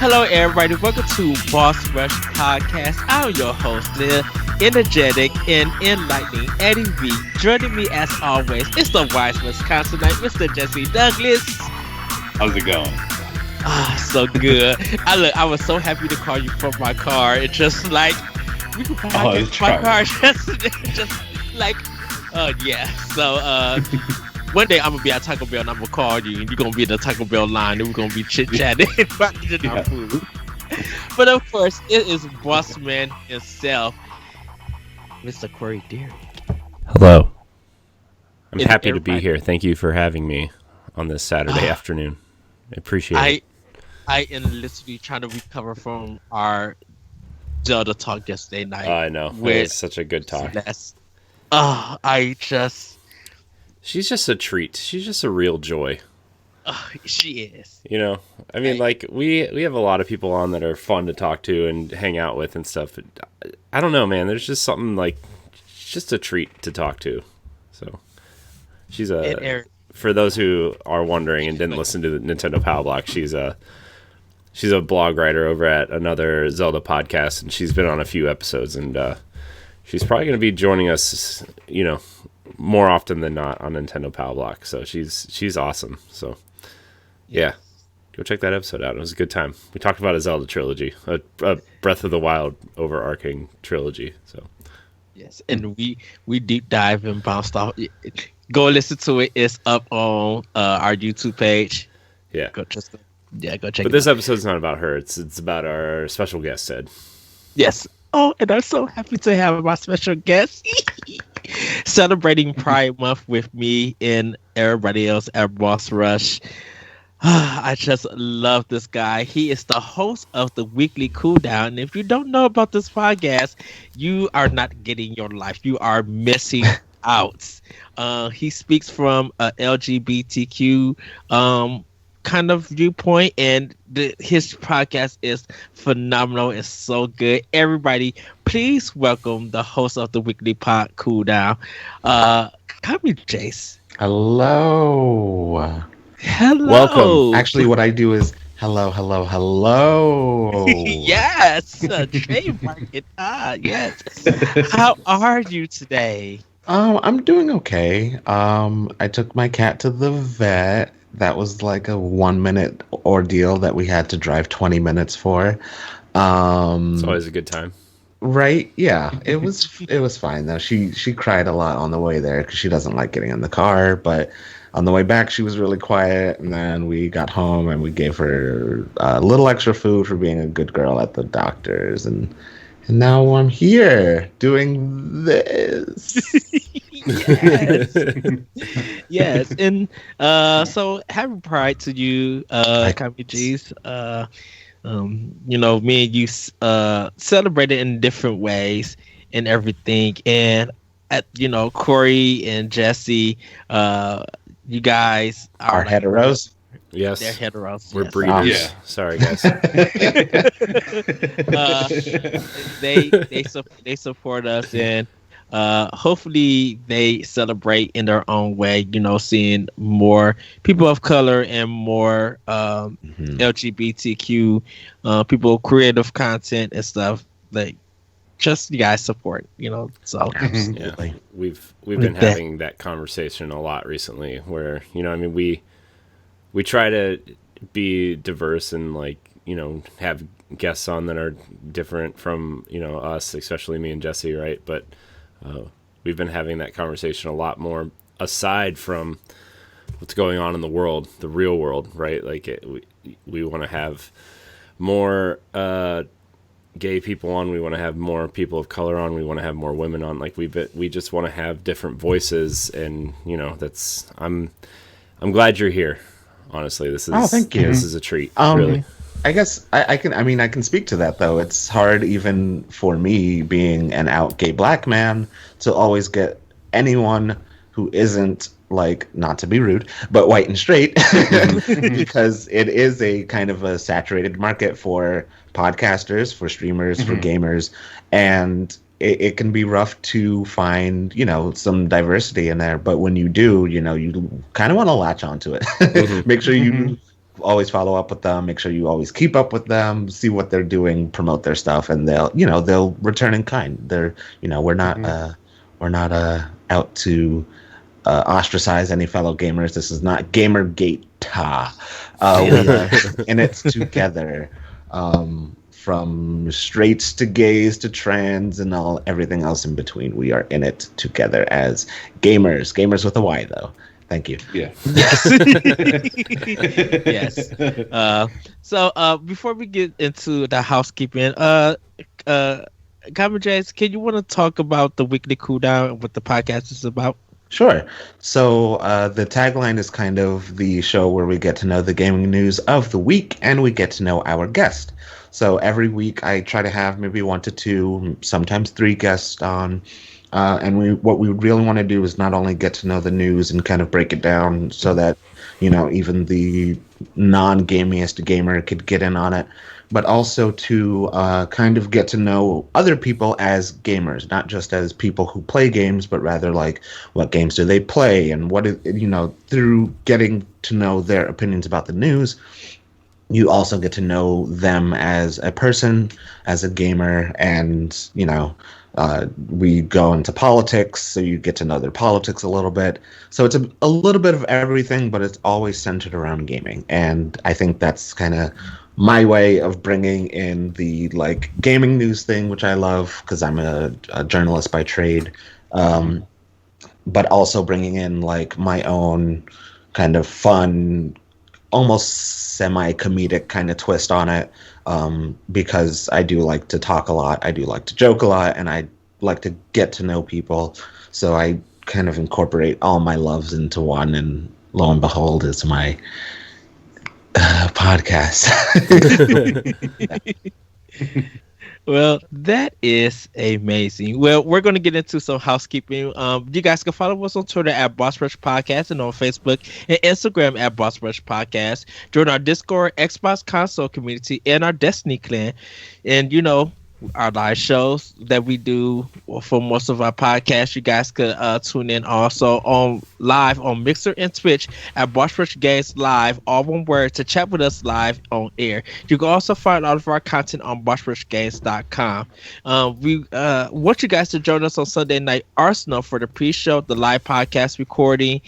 Hello, everybody. Welcome to Boss Rush Podcast. I'm your host, the energetic and enlightening Eddie V. Joining me, as always, is the wise Wisconsinite, Mr. Jesse Douglas. How's it going? So good. I was so happy to call you from my car. It's just like we could podcast my car just like, yeah. So, one day I'm gonna be at Taco Bell and I'm gonna call you and you're gonna be in the Taco Bell line and we're gonna be chit chatting about our food. But of course, it is boss man himself, Mr. Corey Deary. Hello. I'm happy to be here. Thank you for having me on this Saturday afternoon. I appreciate it. I am literally trying to recover from our Zelda talk yesterday night. I know. It was such a good talk. She's just a treat. She's just a real joy. She is. You know, I mean, like, we have a lot of people on that are fun to talk to and hang out with and stuff. I don't know, man. There's just something, like, just a treat to talk to. So, she's for those who are wondering and didn't listen to the Nintendo Power Block, she's a blog writer over at another Zelda podcast, and she's been on a few episodes, and she's probably going to be joining us, you know, more often than not on Nintendo Power Block. So she's awesome. So yeah, go check that episode out. It was a good time. We talked about a Zelda trilogy, a Breath of the Wild overarching trilogy. So yes, and we deep dive and bounced off. Go listen to it. It's up on our YouTube page. Yeah, go check it. But this episode's not about her. It's about our special guest, Ed. Yes. Oh, and I'm so happy to have my special guest celebrating Pride Month with me and everybody else at Boss Rush. I just love this guy. He is the host of the Weekly Cooldown. And if you don't know about this podcast, you are not getting your life. You are missing out. He speaks from a LGBTQ kind of viewpoint, and his podcast is phenomenal. It's so good. Everybody, please welcome the host of the Weekly Pod Cooldown, Kamijace. Hello. Welcome. Actually, what I do is hello. Yes, trademark it. Yes. How are you today? I'm doing okay. I took my cat to the vet. That was like a 1-minute ordeal that we had to drive 20 minutes for. It's always a good time. Right? Yeah. It was fine though. She cried a lot on the way there because she doesn't like getting in the car, but on the way back she was really quiet, and then we got home and we gave her a little extra food for being a good girl at the doctor's, and now I'm here doing this. Yes. Yes. And so happy Pride to you, Kamijace. You know, me and you celebrated in different ways and everything. And you know, Corey and Jesse, you guys are like, heteros. Yes, they're heteros. We're yes. breeders. Yeah. Sorry, guys. They support us, and hopefully they celebrate in their own way. You know, seeing more people of color and more LGBTQ people, creative content and stuff. Like, just you guys support. You know, so Absolutely. Yeah. We've been having that conversation a lot recently, where, you know, I mean, we try to be diverse and, like, you know, have guests on that are different from, you know, us, especially me and Jesse, right? But we've been having that conversation a lot more aside from what's going on in the world, the real world, right? Like, we want to have more gay people on. We want to have more people of color on. We want to have more women on. Like, we just want to have different voices, and, you know, I'm glad you're here. Honestly, this is thank you. This is a treat. Really. I guess I can speak to that, though. It's hard, even for me, being an out gay black man, to always get anyone who isn't, like, not to be rude, but white and straight, because it is a kind of a saturated market for podcasters, for streamers, for gamers, and it can be rough to find, you know, some diversity in there. But when you do, you know, you kind of want to latch onto it. Make sure you always follow up with them. Make sure you always keep up with them, see what they're doing, promote their stuff, and they'll return in kind. They're we're not out to ostracize any fellow gamers. This is not Gamergate. We are in it together. From straights to gays to trans and everything else in between. We are in it together as gamers. Gamers with a Y, though. Thank you. Yeah. Yes. So before we get into the housekeeping, Kamijace, can you want to talk about the Weekly Cooldown and what the podcast is about? Sure. So the tagline is kind of the show where we get to know the gaming news of the week and we get to know our guest. So every week I try to have maybe 1 to 2, sometimes 3 guests on. And what we really want to do is not only get to know the news and kind of break it down so that, even the non-gamiest gamer could get in on it, but also to kind of get to know other people as gamers, not just as people who play games, but rather like what games do they play and through getting to know their opinions about the news, you also get to know them as a person, as a gamer, and, we go into politics, so you get to know their politics a little bit. So it's a little bit of everything, but it's always centered around gaming. And I think that's kind of my way of bringing in the gaming news thing, which I love because I'm a journalist by trade, but also bringing in my own kind of fun, almost semi-comedic kind of twist on it, because I do like to talk a lot, I do like to joke a lot, and I like to get to know people. So I kind of incorporate all my loves into one, and lo and behold, is my podcast. Well, that is amazing. Well, we're going to get into some housekeeping. You guys can follow us on Twitter at Boss Rush Podcast and on Facebook and Instagram at Boss Rush Podcast. Join our Discord, Xbox console community, and our Destiny clan. And, our live shows that we do for most of our podcasts. You guys could tune in also on live on Mixer and Twitch at Boss Rush Games Live, all one word, to chat with us live on air. You can also find all of our content on bossrushgames.com. We want you guys to join us on Sunday Night Arsenal for the pre-show, the live podcast recording,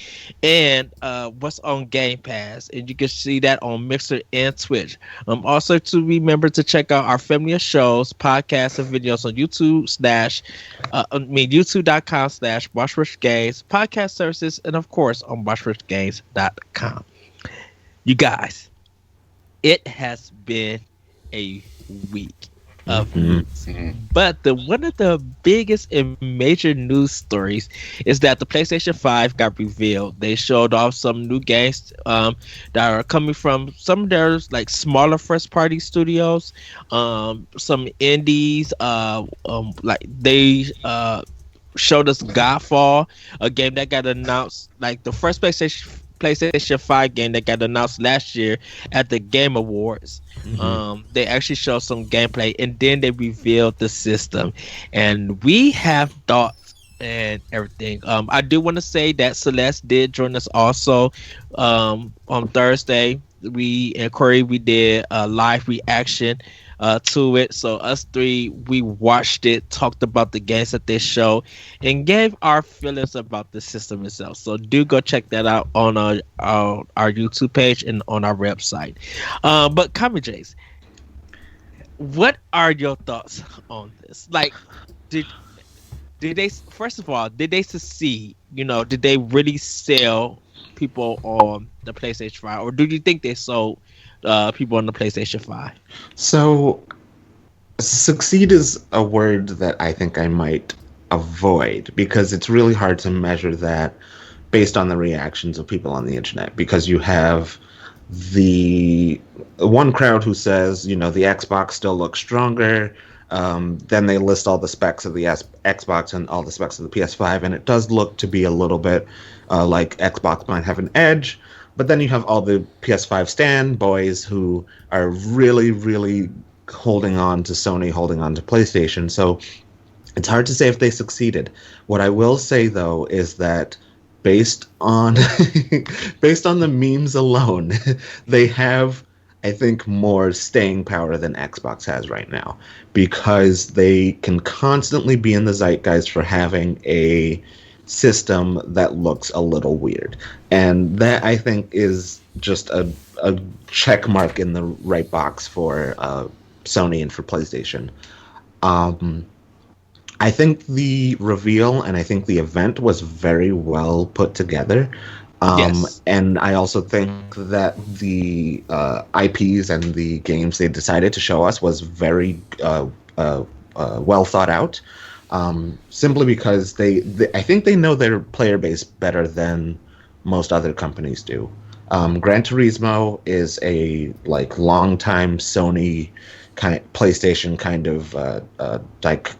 and what's on Game Pass. And you can see that on Mixer and Twitch. Also to remember to check out our family of shows, podcasts, and videos on youtube.com/bossrushgames, podcast services, and of course on bossrushgames.com. You guys, it has been a week of news, but one of the biggest and major news stories is that the PlayStation 5 got revealed. They showed off some new games that are coming from some of their smaller first party studios, some indies, they showed us Godfall, a game that got announced, the first PlayStation 5 game that got announced last year at the Game Awards. They actually showed some gameplay, and then they revealed the system, and we have thoughts and everything. I do want to say that Celeste did join us also on Thursday. We did a live reaction to it. So us three, we watched it, talked about the games that they show, and gave our feelings about the system itself. So do go check that out on our YouTube page and on our website. But Kamijace, what are your thoughts on this? Did they, first of all, did they succeed? Did they really sell people on the PlayStation 5, or do you think they sold people on the PlayStation 5? So, succeed is a word that I think I might avoid, because it's really hard to measure that based on the reactions of people on the internet, because you have the one crowd who says, the Xbox still looks stronger. Then they list all the specs of the Xbox and all the specs of the PS5, and it does look to be a little bit like Xbox might have an edge. But then you have all the PS5 stan boys who are really, really holding on to Sony, holding on to PlayStation. So it's hard to say if they succeeded. What I will say, though, is that based on based on the memes alone, they have, I think, more staying power than Xbox has right now, because they can constantly be in the zeitgeist for having a system that looks a little weird. And that, I think, is just a check mark in the right box for Sony and for PlayStation. I think the reveal and I think the event was very well put together. Yes. And I also think that the IPs and the games they decided to show us was very well thought out. Simply because they I think they know their player base better than most other companies do. Gran Turismo is a like longtime Sony PlayStation kind of like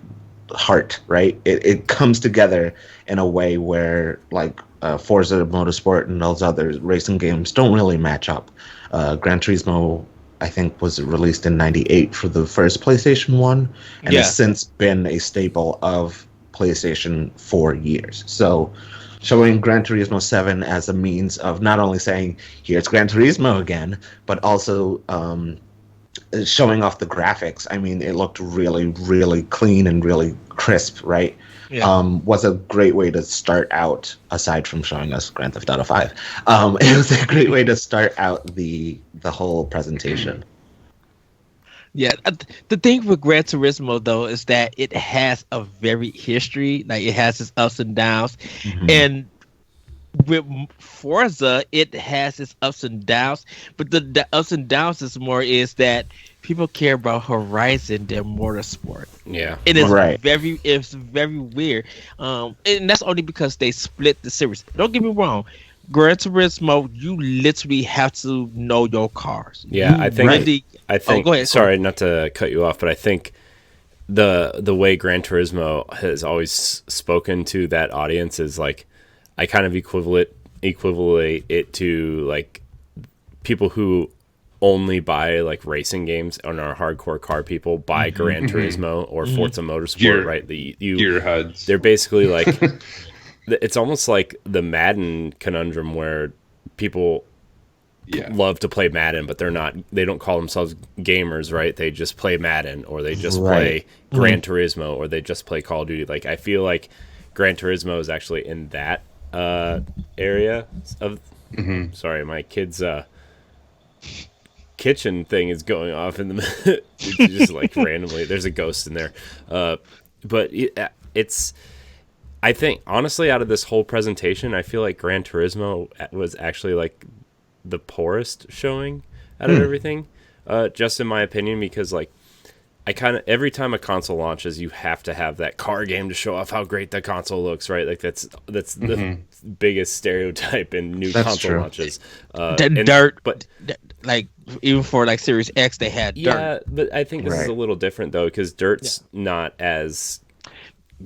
heart, right? It comes together in a way where like Forza Motorsport and those other racing games don't really match up. Gran Turismo, I think, was released in '98 for the first PlayStation 1, and has since been a staple of PlayStation for years. So showing Gran Turismo 7 as a means of not only saying, here's Gran Turismo again, but also showing off the graphics. I mean, it looked really, really clean and really crisp, right? Yeah. Was a great way to start out, aside from showing us Grand Theft Auto 5. It was a great way to start out the whole presentation. Yeah, the thing with Gran Turismo, though, is that it has a varied history. Like, it has its ups and downs. Mm-hmm. And with Forza, it has its ups and downs. But the ups and downs is that people care about Horizon than Motorsport. Yeah. It is it's very weird. And that's only because they split the series. Don't get me wrong. Gran Turismo, you literally have to know your cars. Yeah, I think. Go ahead. Sorry, not to cut you off, but I think the way Gran Turismo has always spoken to that audience is like, I kind of equivalent it to like people who only buy like racing games and are hardcore car people buy Gran Turismo or Forza Motorsport, right? Gear HUDs. They're basically like. It's almost like the Madden conundrum where people love to play Madden, but they don't call themselves gamers, right? They just play Madden, or they just play Gran Turismo, or they just play Call of Duty. Like, I feel like Gran Turismo is actually in that area of... Sorry, my kid's kitchen thing is going off in the... it's just like randomly. There's a ghost in there. But it's... I think, honestly, out of this whole presentation, I feel like Gran Turismo was actually, like, the poorest showing out of everything, just in my opinion, because, like, I kind of, every time a console launches, you have to have that car game to show off how great the console looks, right? Like, that's the biggest stereotype in new console launches. But like, even for, like, Series X, they had dirt. Yeah, but I think this is a little different, though, because dirt's not as...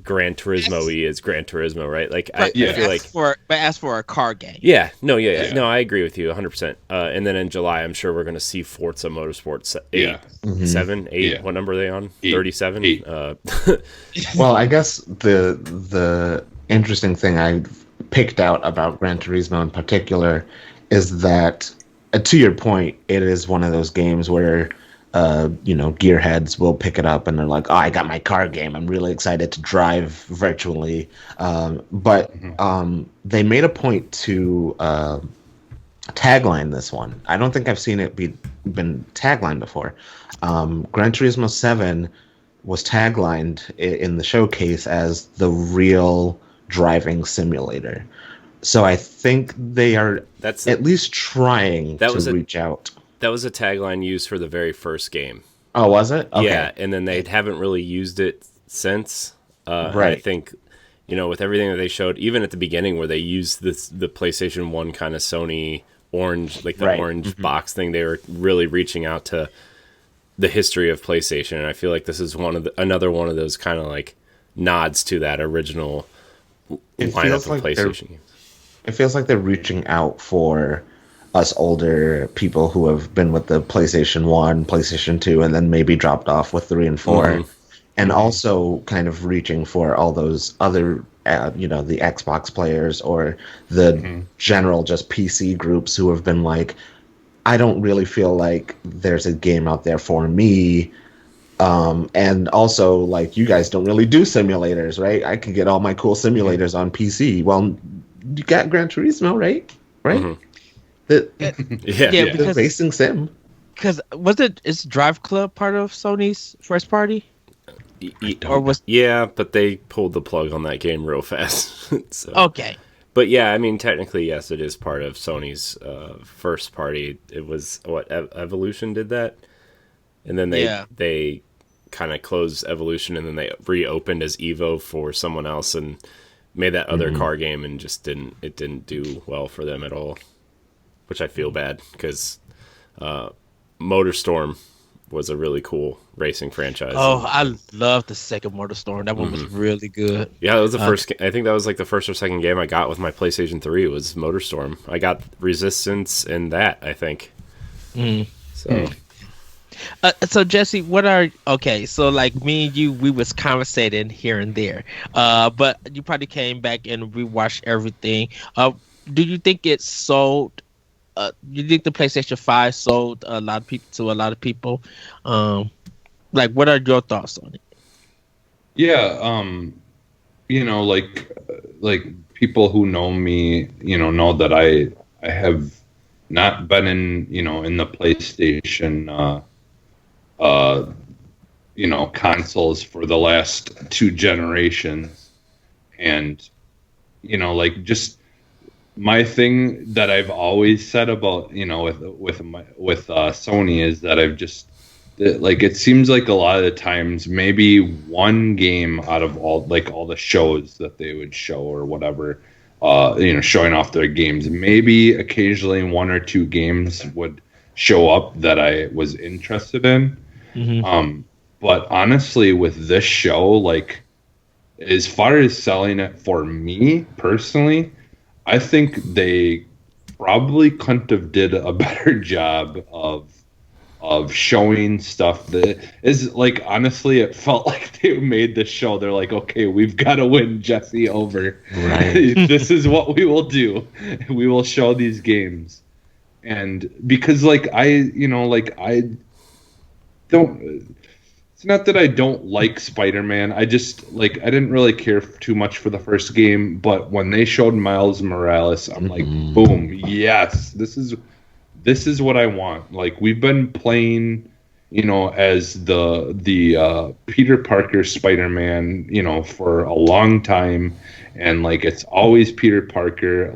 Gran Turismo-y is Gran Turismo, right? Like, I feel like... as for a car game. No, I agree with you 100%. And then in July, I'm sure we're going to see Forza Motorsport 7, 8. What number are they on? 37? Well, I guess the interesting thing I picked out about Gran Turismo in particular is that, to your point, it is one of those games where... gearheads will pick it up and they're like, oh, I got my car game. I'm really excited to drive virtually. But they made a point to tagline this one. I don't think I've seen it been taglined before. Gran Turismo 7 was taglined in the showcase as the real driving simulator. So I think they are at least trying to reach out. That was a tagline used for the very first game. Oh, was it? Okay. Yeah, and then they haven't really used it since. Right. I think, with everything that they showed, even at the beginning where they used the PlayStation 1 kind of Sony orange, like the orange box thing, they were really reaching out to the history of PlayStation. And I feel like this is another one of those kind of like nods to that original lineup of PlayStation games. It feels like they're reaching out for... us older people who have been with the PlayStation 1, PlayStation 2, and then maybe dropped off with 3 and 4, and also kind of reaching for all those other, the Xbox players or the general just PC groups who have been like, I don't really feel like there's a game out there for me. And also, like, you guys don't really do simulators, right? I can get all my cool simulators on PC. Well, you got Gran Turismo, right? Right? Yeah. because The racing sim. is Drive Club part of Sony's first party? Or was But they pulled the plug on that game real fast. So. okay? But yeah, I mean, technically, yes, it is part of Sony's first party. It was Evolution did that, and then they kind of closed Evolution, and then they reopened as Evo for someone else, and made that other car game, and just didn't do well for them at all, which I feel bad because MotorStorm was a really cool racing franchise. Oh, I love the second MotorStorm. That one was really good. Yeah, that was the first. I think that was like the first or second game I got with my PlayStation 3 was MotorStorm. I got Resistance in that, I think. So Jesse, so like me and you, we was conversating here and there, but you probably came back and rewatched everything. Do you think it sold? You think the PlayStation 5 sold a lot of people? Like, what are your thoughts on it? Yeah, like people who know me, know that I have not been in the PlayStation consoles for the last 2 generations. And, just my thing that I've always said about, with Sony is that it seems like a lot of the times, maybe one game out of all the shows that they would show or whatever, showing off their games, maybe occasionally 1 or 2 games would show up that I was interested in. But honestly, with this show, as far as selling it for me personally, I think they probably couldn't have did a better job of showing stuff that is honestly, it felt like they made this show. They're like, okay, we've got to win Jesse over. Right. This is what we will do. We will show these games. And because I don't, it's not that I don't like Spider-Man. I just I didn't really care too much for the first game, but when they showed Miles Morales, I'm like, boom, yes, this is what I want. We've been playing, as the Peter Parker Spider-Man, for a long time, and it's always Peter Parker.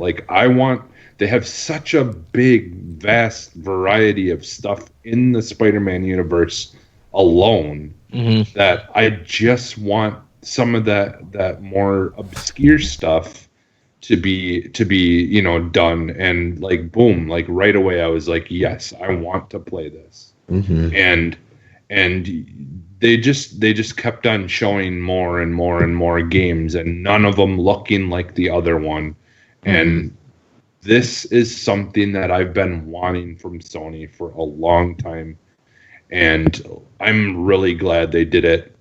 They have such a big, vast variety of stuff in the Spider-Man universe alone that I just want some of that more obscure stuff to be done. And boom, right away I was like, yes, I want to play this. And they just kept on showing more and more and more games, and none of them looking like the other one. And this is something that I've been wanting from Sony for a long time, and I'm really glad they did it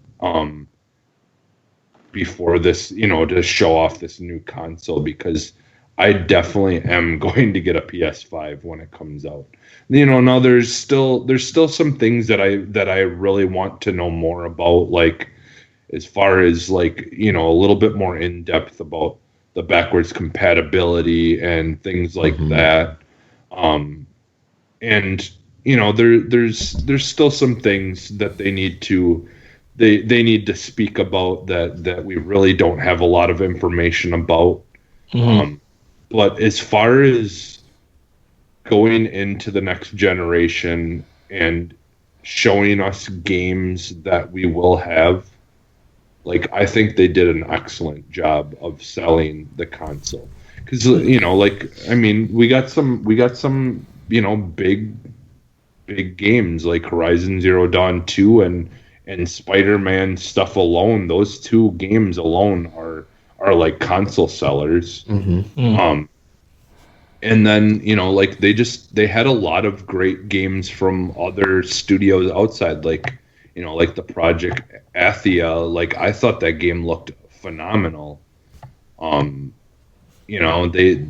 before this, to show off this new console, because I definitely am going to get a PS5 when it comes out. Now there's still some things that I really want to know more about, as far as a little bit more in depth about the backwards compatibility and things like that. And there's still some things that they need to speak about that we really don't have a lot of information about. But as far as going into the next generation and showing us games that we will have, I think they did an excellent job of selling the console. Because we got some big games like Horizon Zero Dawn 2 and Spider-Man stuff alone. Those 2 games alone are console sellers. And then they had a lot of great games from other studios outside, like the Project Athia, like I thought that game looked phenomenal. They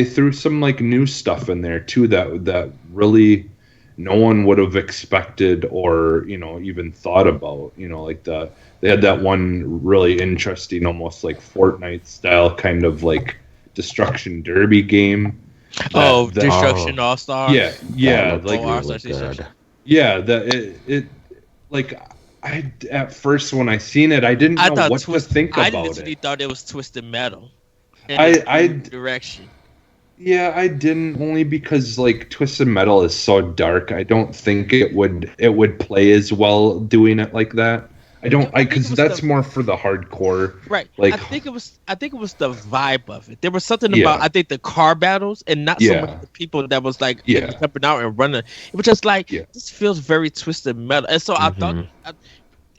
threw some like new stuff in there too that really no one would have expected or even thought about. Like they had that one really interesting, almost like Fortnite style kind of like destruction derby game. Destruction All Star. Yeah, That like looked really good. yeah, it like I at first when I seen it, I didn't know what to think I about literally it. thought it was Twisted Metal. I Direction. Yeah, I didn't, only because like Twisted Metal is so dark. I don't think it would play as well doing it like that. Because that's more for the hardcore. Right. Like I think it was the vibe of it. There was something Yeah. about I think the car battles and not so much the people that was like jumping out and running. It was just like this feels very Twisted Metal. And so I thought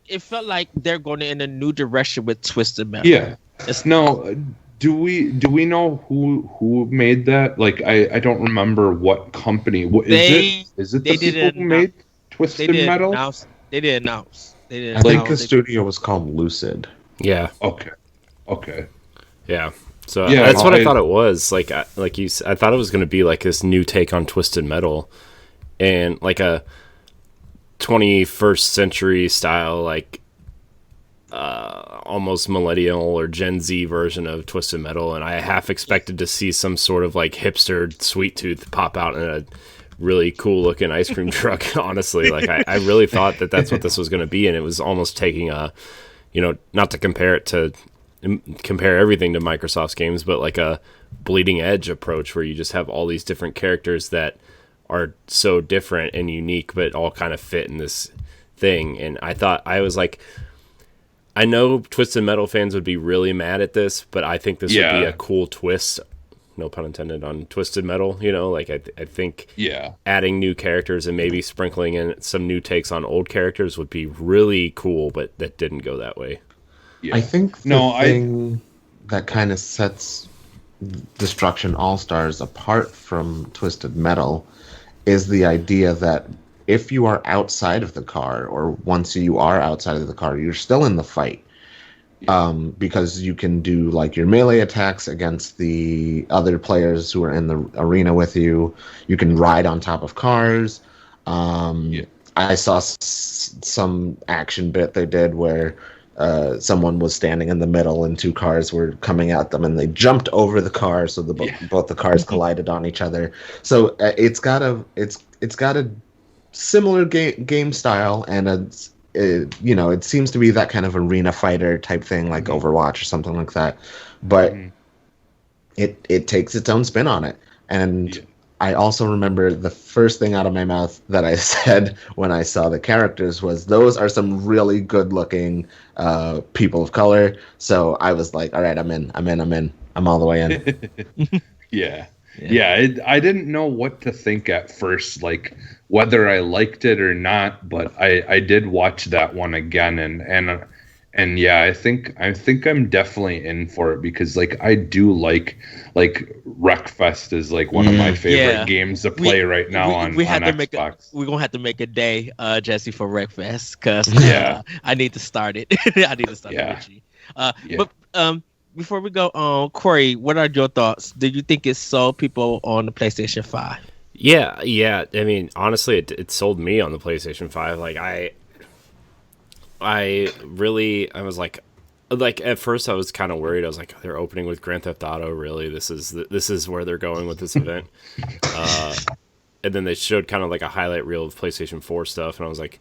it felt like they're going in a new direction with Twisted Metal. Yeah. No, do we know who made that? Like I don't remember what company. Is it the people who made Twisted Metal? They didn't announce. I think the studio was called Lucid. Yeah. Okay. Yeah. So that's what I thought it was. I thought it was going to be like this new take on Twisted Metal, and like a 21st century style, like almost millennial or Gen Z version of Twisted Metal. And I half expected to see some sort of like hipster Sweet Tooth pop out in a really cool looking ice cream truck. Honestly, like I really thought that that's what this was going to be, and it was almost taking a, not to compare everything to Microsoft's games, but like a Bleeding Edge approach where you just have all these different characters that are so different and unique, but all kind of fit in this thing. And I was like, I know Twisted Metal fans would be really mad at this, but I think this would be a cool twist, no pun intended, on Twisted Metal. Like I think adding new characters and maybe sprinkling in some new takes on old characters would be really cool, but that didn't go that way. I think the thing that kind of sets Destruction All-Stars apart from Twisted Metal is the idea that if you are outside of the car, or once you are outside of the car, you're still in the fight. Because you can do like your melee attacks against the other players who are in the arena with you. You can ride on top of cars. I saw some action bit they did where someone was standing in the middle and two cars were coming at them, and they jumped over the car, so both the cars collided on each other. So it's got a similar game style, and it seems to be that kind of arena fighter type thing, like Overwatch or something like that. But it takes its own spin on it. And I also remember the first thing out of my mouth that I said when I saw the characters was, those are some really good looking people of color. So I was like, all right, I'm in. I'm all the way in. Yeah. I didn't know what to think at first, like whether I liked it or not, but I did watch that one again, and yeah, I think I'm definitely in for it, because like I do like Wreckfest is like one of my favorite games to play right now on Xbox. We're gonna have to make a day, Jesse, for Wreckfest, because I need to start it. I need to start it with you. But before we go on, Corey, what are your thoughts? Did you think it sold people on the PlayStation 5? Yeah. I mean, honestly, it sold me on the PlayStation 5. Like I was like at first I was kind of worried. I was like, they're opening with Grand Theft Auto, really? This is where they're going with this event. And then they showed kind of like a highlight reel of PlayStation 4 stuff, and I was like,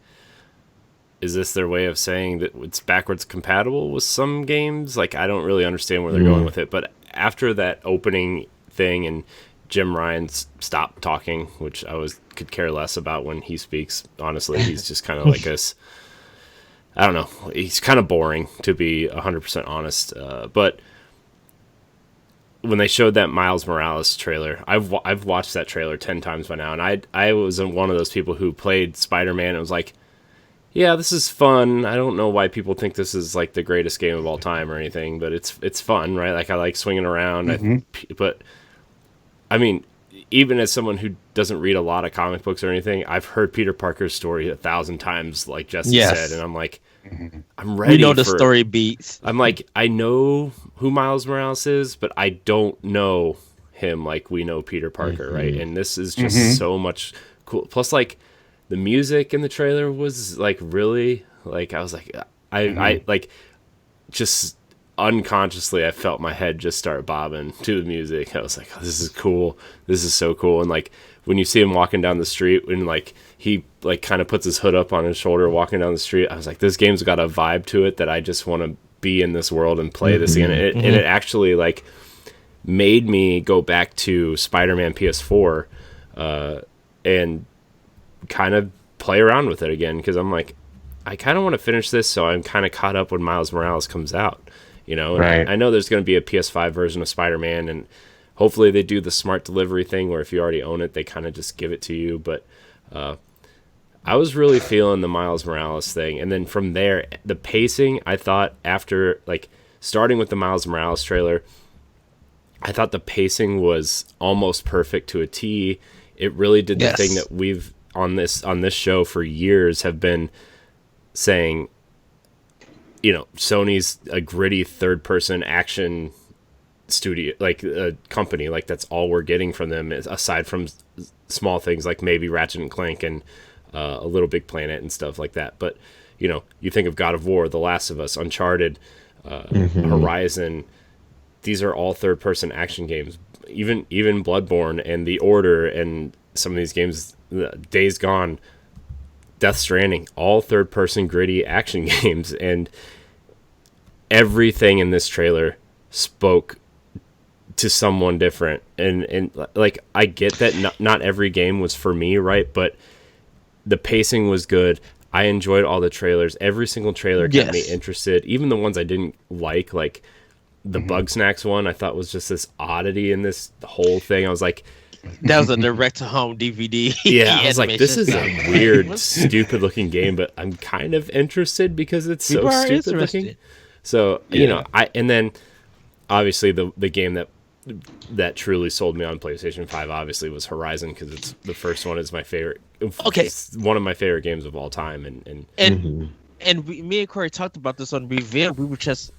is this their way of saying that it's backwards compatible with some games? Like, I don't really understand where they're going with it. But after that opening thing and Jim Ryan stopped talking, which I could care less about when he speaks, honestly. He's just kind of like this, I don't know. He's kind of boring, to be 100% honest. But when they showed that Miles Morales trailer, I've watched that trailer 10 times by now, and I was one of those people who played Spider-Man and was like, yeah, this is fun. I don't know why people think this is like the greatest game of all time or anything, but it's fun, right? Like, I like swinging around. But I mean, even as someone who doesn't read a lot of comic books or anything, I've heard Peter Parker's story 1,000 times, like Jesse said, and I'm like, I'm ready. We know the story beats. I'm like, I know who Miles Morales is, but I don't know him like we know Peter Parker, right? And this is just so much cool. Plus, like, the music in the trailer was like really, like, I was like, I like, just unconsciously I felt my head just start bobbing to the music. I was like, oh, this is cool. This is so cool. And like when you see him walking down the street and like he like kind of puts his hood up on his shoulder walking down the street, I was like, this game's got a vibe to it that I just want to be in this world and play this again. And it actually like made me go back to Spider-Man PS4 and kind of play around with it again, because I'm like, I kind of want to finish this so I'm kind of caught up when Miles Morales comes out. You know, and right. I know there's going to be a PS5 version of Spider-Man, and hopefully they do the smart delivery thing where if you already own it, they kind of just give it to you. But I was really feeling the Miles Morales thing. And then from there, the pacing, I thought after, like, starting with the Miles Morales trailer, I thought the pacing was almost perfect to a T. It really did the thing that we've, on this show for years, have been saying, you know, Sony's a gritty third-person action studio, like a company, like that's all we're getting from them, aside from small things like maybe Ratchet and Clank and a Little Big Planet and stuff like that. But, you know, you think of God of War, The Last of Us, Uncharted, Horizon. These are all third-person action games. Even Bloodborne and The Order and some of these games, Days Gone, Death Stranding, all third-person gritty action games, and everything in this trailer spoke to someone different. And like, I get that not every game was for me, right? But the pacing was good. I enjoyed all the trailers. Every single trailer kept me interested, even the ones I didn't like the Bug Snacks one. I thought was just this oddity in this whole thing. I was like, that was a direct-to-home DVD. Yeah, I was like, this is a weird, stupid-looking game, but I'm kind of interested because it's so stupid-looking. So, you know, and then, obviously, the game that truly sold me on PlayStation 5, obviously, was Horizon, because it's the first one is my favorite. Okay. It's one of my favorite games of all time. And me and Corey talked about this on Review. We were just...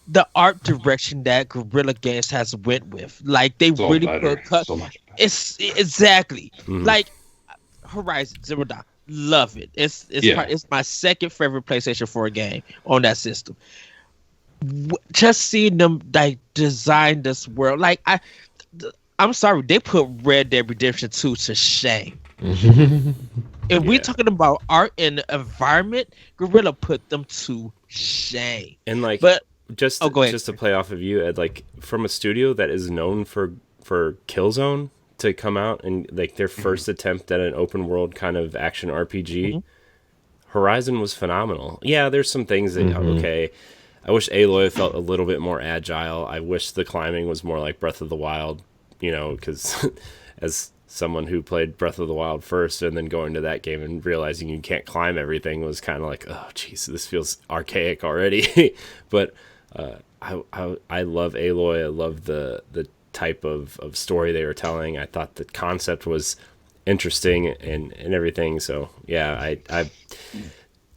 the art direction that Guerrilla Games has went with, like they so really put so much better. It's exactly like Horizon Zero Dawn. Love it. It's my second favorite PlayStation 4 game on that system. Just seeing them like design this world, like I'm sorry, they put Red Dead Redemption 2 to shame. If we're talking about art and environment, Guerrilla put them to shame. And like, but just to play off of you, Ed, like from a studio that is known for Killzone to come out and like their first attempt at an open world kind of action RPG, Horizon was phenomenal. Yeah, there's some things that I wish Aloy felt a little bit more agile. I wish the climbing was more like Breath of the Wild, you know, because as someone who played Breath of the Wild first and then going to that game and realizing you can't climb everything was kind of like, oh, jeez, this feels archaic already. But I love Aloy. I love the type of story they were telling. I thought the concept was interesting and everything. So yeah, I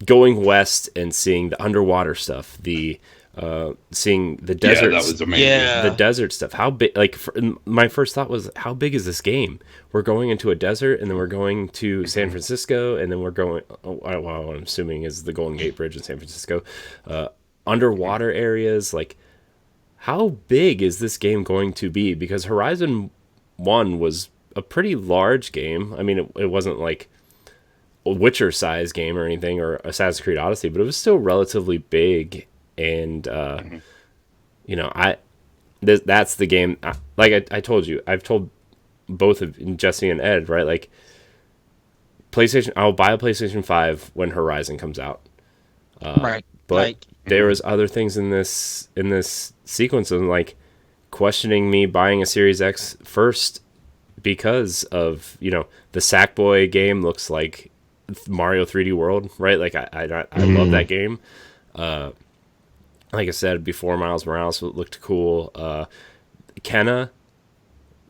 going west and seeing the underwater stuff, seeing the desert. Yeah, that was amazing. Yeah. The desert stuff. How big? Like my first thought was, how big is this game? We're going into a desert, and then we're going to San Francisco, and then we're going. What I'm assuming is the Golden Gate Bridge in San Francisco. Underwater areas. Like, how big is this game going to be? Because Horizon 1 was a pretty large game. I mean, it wasn't like a Witcher size game or anything, or Assassin's Creed Odyssey, but it was still relatively big. And you know, that's the game. Like I told you, I've told both of Jesse and Ed, right? Like, PlayStation, I'll buy a PlayStation 5 when Horizon comes out. Right. But like, there was other things in this sequence of like questioning me buying a Series X first because of, you know, the Sackboy game looks like Mario 3D World, right? Like I love that game. Like I said before, Miles Morales looked cool. Kenna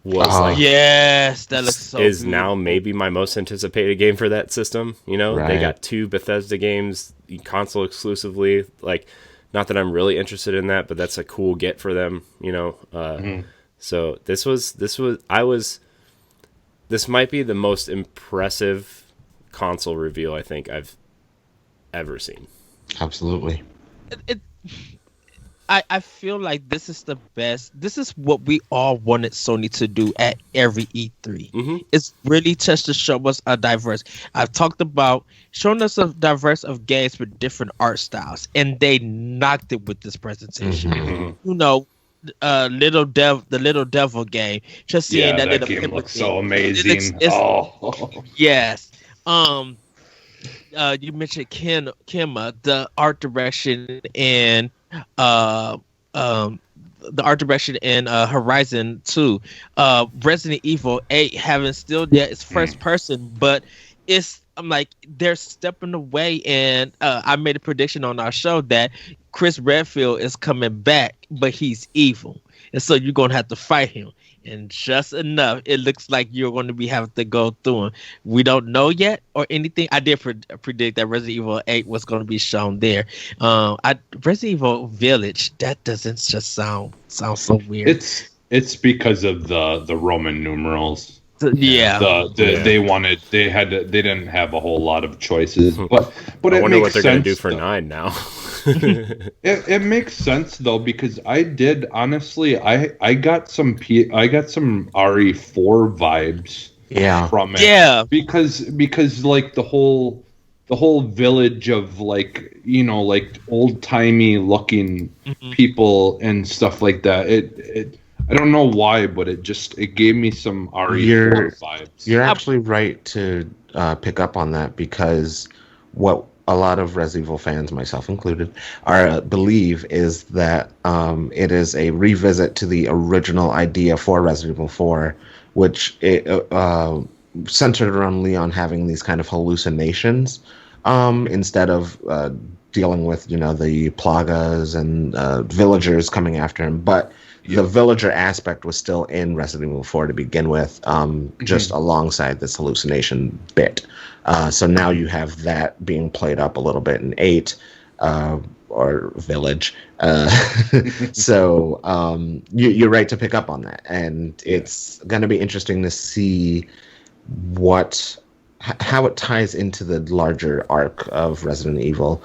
was yes, that looks so is beautiful. now maybe my most anticipated game for that system. You know, they Right. got 2 Bethesda games console exclusively. Like, not that I'm really interested in that, but that's a cool get for them. You know, so this might be the most impressive console reveal I think I've ever seen. Absolutely. It, I feel like this is the best. This is what we all wanted Sony to do at every E3. Mm-hmm. It's really just to show us a diverse. I've talked about showing us a diverse of games with different art styles, and they knocked it with this presentation. Mm-hmm. You know, the Little Devil game. Just seeing that little game pimple looks thing. so amazing. Yes. You mentioned Kimma, the art direction and the art direction in Horizon 2. Resident Evil 8 haven't still yet. It's first person, but I'm like, they're stepping away, and I made a prediction on our show that Chris Redfield is coming back, but he's evil, and so you're gonna have to fight him. And just enough, it looks like you're going to be having to go through them. We don't know yet or anything. I did predict that Resident Evil 8 was going to be shown there. Resident Evil Village, that doesn't just sound so weird. It's because of the Roman numerals. Yeah. They didn't have a whole lot of choices, but I it wonder makes what they're going to do sense, for though. 9 now. It makes sense though, because I did honestly I got some RE4 vibes from it. Yeah. Because like the whole village of like, you know, like old timey looking people and stuff like that. It I don't know why, but it gave me some RE4 vibes. You're actually right to pick up on that, because what a lot of Resident Evil fans, myself included, believe is that it is a revisit to the original idea for Resident Evil 4, which centered around Leon having these kind of hallucinations instead of dealing with, you know, the plagas and villagers coming after him. But the villager aspect was still in Resident Evil 4 to begin with, just alongside this hallucination bit. So now you have that being played up a little bit in 8, or Village. So you're right to pick up on that. And it's going to be interesting to see how it ties into the larger arc of Resident Evil,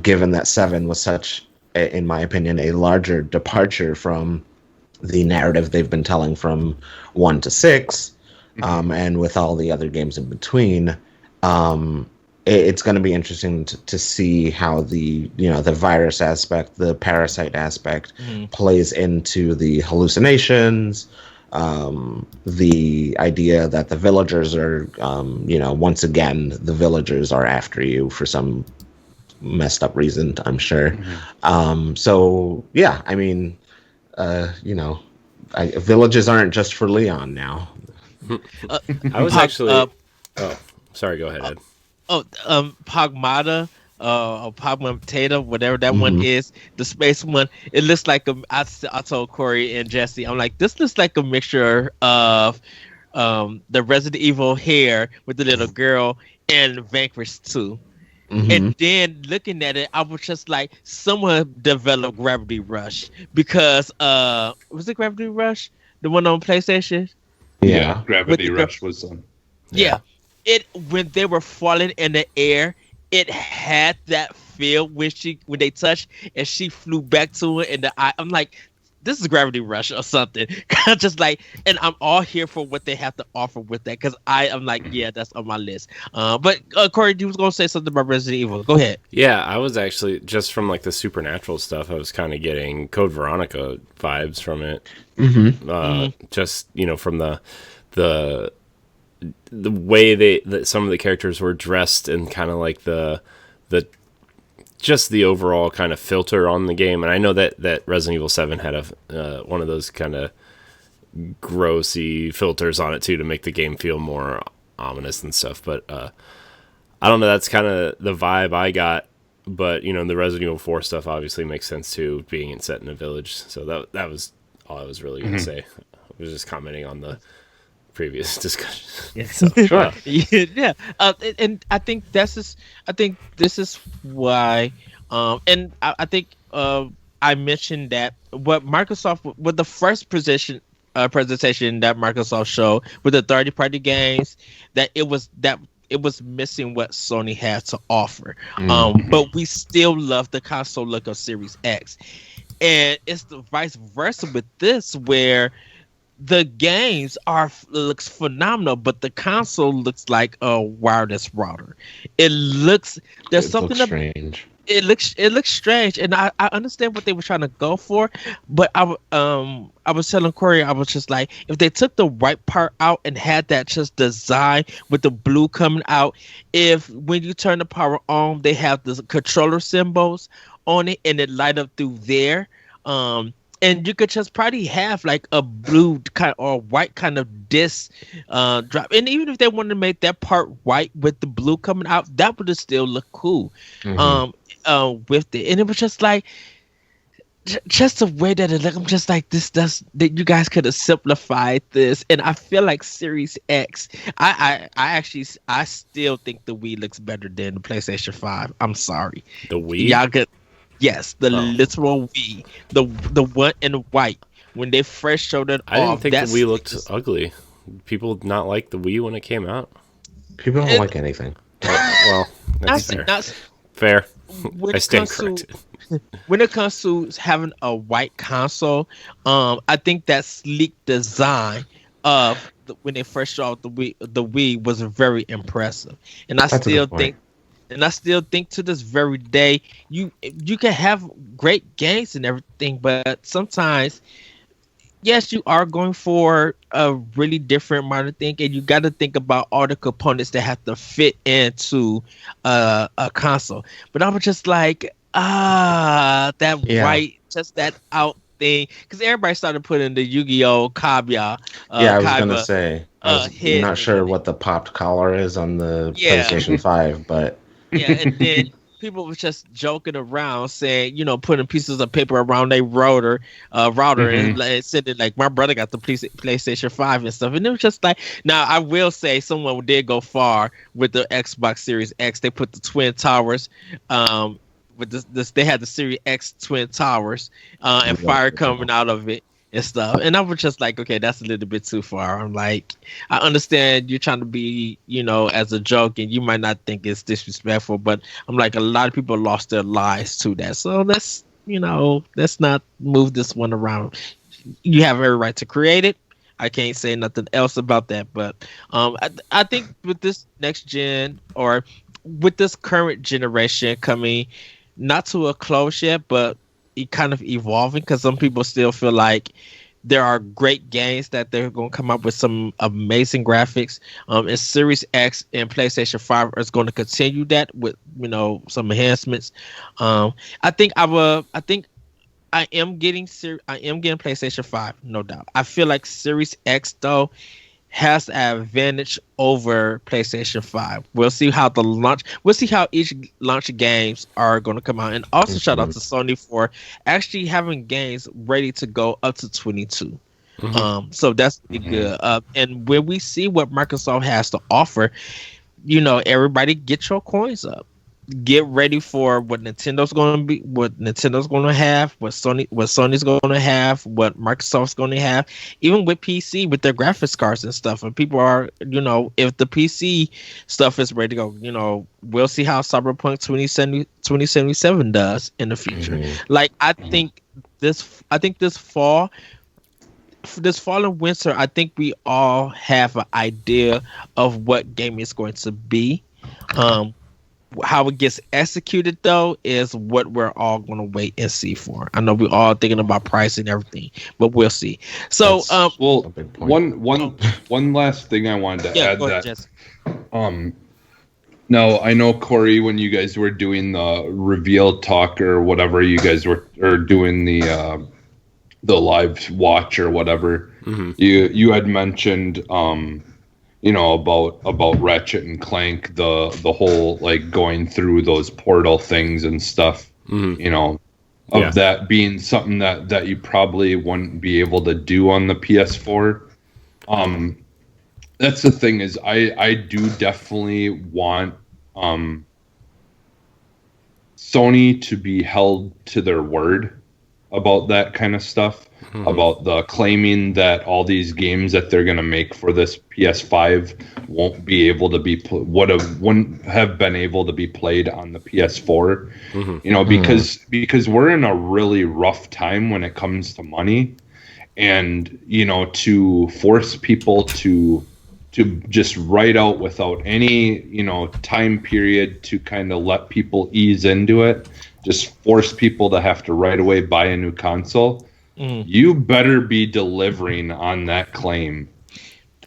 given that 7 was such, in my opinion, a larger departure from the narrative they've been telling from 1 to 6, and with all the other games in between. It's going to be interesting to see how the virus aspect, the parasite aspect, plays into the hallucinations, the idea that the villagers are, once again, the villagers are after you for some messed up reason, I'm sure. So, yeah, I mean, villages aren't just for Leon now. I was actually... sorry, go ahead, Ed. Pagmata, or Pagmata, whatever that one is, the space one. It looks like I told Corey and Jesse, I'm like, this looks like a mixture of the Resident Evil hair with the little girl and Vanquish 2. And then looking at it, I was just like, someone developed Gravity Rush, because was it Gravity Rush, the one on PlayStation? Yeah, Gravity Rush was on. Yeah. When they were falling in the air, it had that feel when they touched and she flew back to it in the eye. I'm like, this is Gravity Rush or something. Just like, and I'm all here for what they have to offer with that, because I'm like, yeah, that's on my list. But Corey, you was gonna say something about Resident Evil. Go ahead. Yeah, I was actually, just from like the supernatural stuff, I was kind of getting Code Veronica vibes from it. Just, you know, from the way that some of the characters were dressed, and kind of like the just the overall kind of filter on the game. And I know that Resident Evil 7 had one of those kind of grossy filters on it too, to make the game feel more ominous and stuff. But I don't know, that's kind of the vibe I got. But, you know, the Resident Evil 4 stuff obviously makes sense too, being set in a village. So that was all I was really going to say was just commenting on the previous discussion. Yes. Sure. Yeah. And I think I think this is why, and I think I mentioned that what Microsoft with the first presentation that Microsoft showed with the third-party games, that it was missing what Sony had to offer. But we still love the console look of Series X, and it's the vice versa with this, where the games looks phenomenal, but the console looks like a wireless router. It looks It looks strange. It looks strange, and I understand what they were trying to go for, but I was telling Corey, I was just like, if they took the white part out and had that just design with the blue coming out, if when you turn the power on, they have the controller symbols on it and it light up through there. And you could just probably have like a blue kind or white kind of disc drop. And even if they wanted to make that part white with the blue coming out, that would have still look cool. With it. And it was just like, just the way that it looked, I'm just like, that you guys could have simplified this. And I feel like Series X, I still think the Wii looks better than the PlayStation 5. I'm sorry. The Wii? Y'all could. Yes, the literal Wii, the one in white. When they first showed it, I didn't think the Wii looked ugly. People not like the Wii when it came out. People don't like anything. Well, that's fair. I stand corrected. When it comes to having a white console, I think that sleek design of when they first showed the Wii was very impressive, and I still think to this very day, you can have great games and everything, but sometimes, yes, you are going for a really different modern thing, and you got to think about all the components that have to fit into a console. But I was just like, white, just that out thing, because everybody started putting the Yu-Gi-Oh! Kamiya. I was gonna say, I'm not sure what the popped collar is on the PlayStation 5, but. Yeah, and then people were just joking around, saying, putting pieces of paper around their router, and said it like, my brother got the PlayStation 5 and stuff. And it was just like, now I will say someone did go far with the Xbox Series X. They put the Twin Towers, with this they had the Series X Twin Towers, and fire coming out of it and stuff. And I was just like, okay, that's a little bit too far. I'm like, I understand you're trying to be, as a joke, and you might not think it's disrespectful, but I'm like, a lot of people lost their lives to that. So let's not move this one around. You have every right to create it. I can't say nothing else about that. But I think with this next gen, or with this current generation coming not to a close yet, but kind of evolving, because some people still feel like there are great games that they're going to come up with some amazing graphics. And Series X and PlayStation 5 is going to continue that with some enhancements. I think I am getting PlayStation 5, no doubt. I feel like Series X though has an advantage over PlayStation 5. We'll see how each launch games are going to come out. And also shout out to Sony for actually having games ready to go up to 22. So that's really good. And when we see what Microsoft has to offer, everybody get your coins up. Get ready for what Nintendo's going to be, what Nintendo's going to have, what Sony's going to have, what Microsoft's going to have, even with PC with their graphics cards and stuff. And people are, if the PC stuff is ready to go, we'll see how Cyberpunk 2077 does in the future. Like I think this fall and winter, I think we all have an idea of what gaming is going to be. How it gets executed though is what we're all going to wait and see for. I know we're all thinking about price and everything, but we'll see. So, one last thing I wanted to add ahead, that, now I know Corey, when you guys were doing the reveal talk or whatever, you guys were doing the live watch or whatever, you had mentioned about Ratchet and Clank, the whole like going through those portal things and stuff, of that being something that you probably wouldn't be able to do on the PS4. That's the thing is I do definitely want Sony to be held to their word about that kind of stuff, about the claiming that all these games that they're going to make for this PS5 won't be able to be wouldn't have been able to be played on the PS4. You know, because we're in a really rough time when it comes to money, and you know, to force people to just write out without any, you know, time period to kind of let people ease into it, just force people to have to right away buy a new console. You better be delivering on that claim.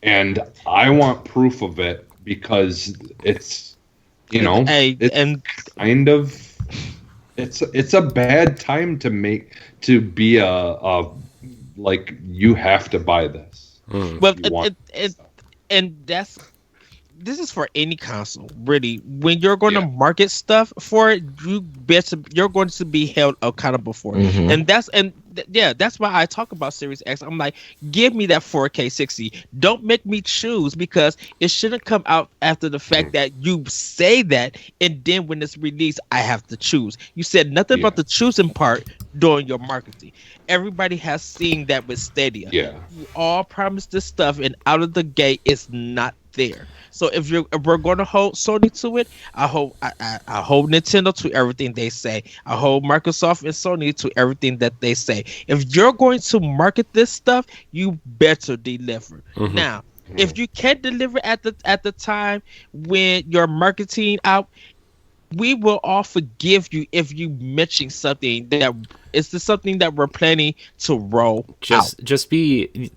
And I want proof of it, because it's, you know, it's a bad time to be a like, you have to buy this. Well, and this is for any console, really. When you're going to market stuff for it, you're going to be held accountable for it. And that's why I talk about Series X. I'm like, give me that 4K 60. Don't make me choose, because it shouldn't come out after the fact that you say that, and then when it's released, I have to choose. You said nothing about the choosing part during your marketing. Everybody has seen that with Stadia. You all promised this stuff, and out of the gate, it's not there. So if we're going to hold Sony to it, I hold Nintendo to everything they say. I hold Microsoft and Sony to everything that they say. If you're going to market this stuff, you better deliver. Now, if you can't deliver at the time when you're marketing out, we will all forgive you if you mention something that is something that we're planning to roll out. Just be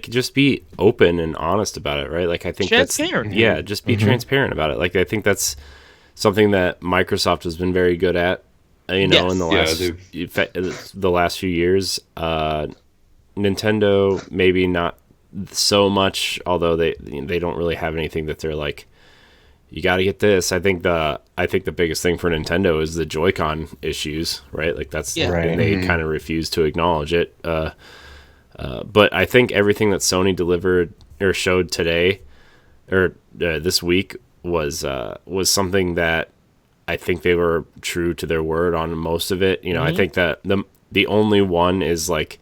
just be open and honest about it, right? Like, I think transparent. Just be transparent about it. Like, I think that's something that Microsoft has been very good at, you know, in the last few years. Nintendo maybe not so much, although they don't really have anything that they're like, you got to get this. I think the biggest thing for Nintendo is the Joy-Con issues, right? Like, that's and they kind of refuse to acknowledge it. But I think everything that Sony delivered or showed today or this week was something that I think they were true to their word on most of it. You know, I think that the only one is like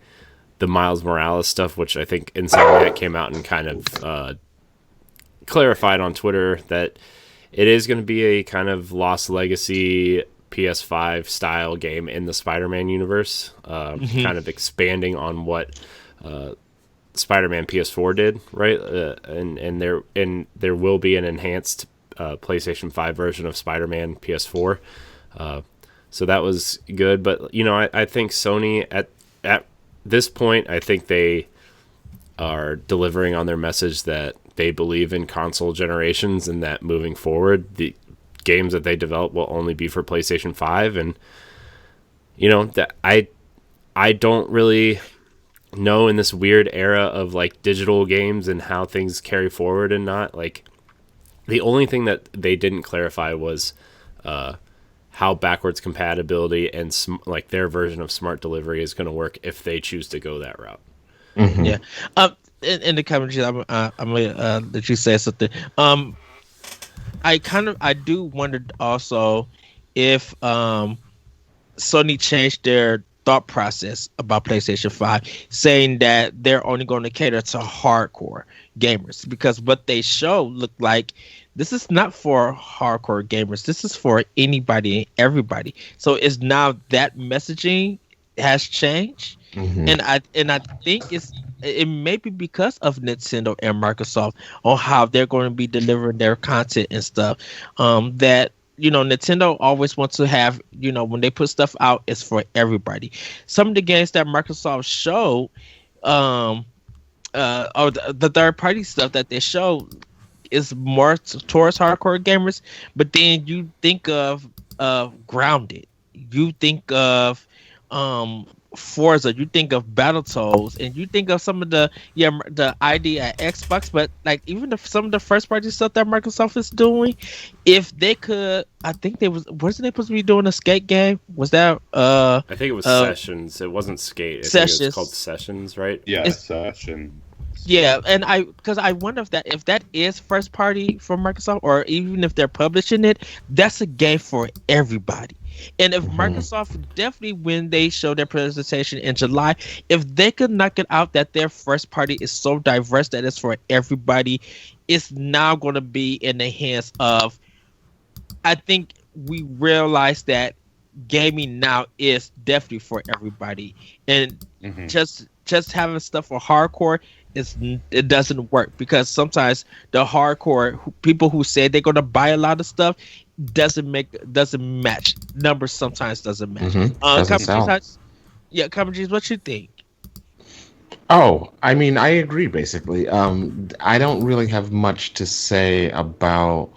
the Miles Morales stuff, which I think Insomniac came out and kind of clarified on Twitter that it is going to be a kind of Lost Legacy PS5 style game in the Spider-Man universe, kind of expanding on what Spider-Man PS4 did, right? And there will be an enhanced PlayStation 5 version of Spider-Man PS4. So that was good, but you know, I think Sony at this point, I think they are delivering on their message that they believe in console generations, and that moving forward, the games that they develop will only be for PlayStation 5. And, you know, that I don't really know in this weird era of like digital games and how things carry forward and not. Like, the only thing that they didn't clarify was how backwards compatibility and like their version of smart delivery is going to work if they choose to go that route. Yeah. In the comments, I'm gonna let you say something. I do wonder also if Sony changed their thought process about PlayStation 5, saying that they're only going to cater to hardcore gamers, because what they show looked like this is not for hardcore gamers. This is for anybody and everybody. So it's now that messaging has changed, and I think it may be because of Nintendo and Microsoft on how they're going to be delivering their content and stuff. That, you know, Nintendo always wants to have, you know, when they put stuff out, it's for everybody. Some of the games that Microsoft showed, or the third party stuff that they show, is more towards hardcore gamers. But then you think of Grounded, you think of Forza, you think of Battletoads, and you think of some of the ID at Xbox, but like even some of the first party stuff that Microsoft is doing, if they could, I think wasn't they supposed to be doing a skate game? Was that I think it was Sessions. It wasn't Skate. I think it was called Sessions, right? Yeah, Session. Yeah, and because I wonder if that is first party for Microsoft, or even if they're publishing it, that's a game for everybody. And if Microsoft definitely, when they show their presentation in July, if they could knock it out that their first party is so diverse that it's for everybody, it's now going to be in the hands of. I think we realize that gaming now is definitely for everybody, and just having stuff for hardcore. It doesn't work, because sometimes the hardcore people who say they're gonna buy a lot of stuff doesn't match. Numbers sometimes doesn't match. Kamijace, what you think? Oh, I mean, I agree basically. I don't really have much to say about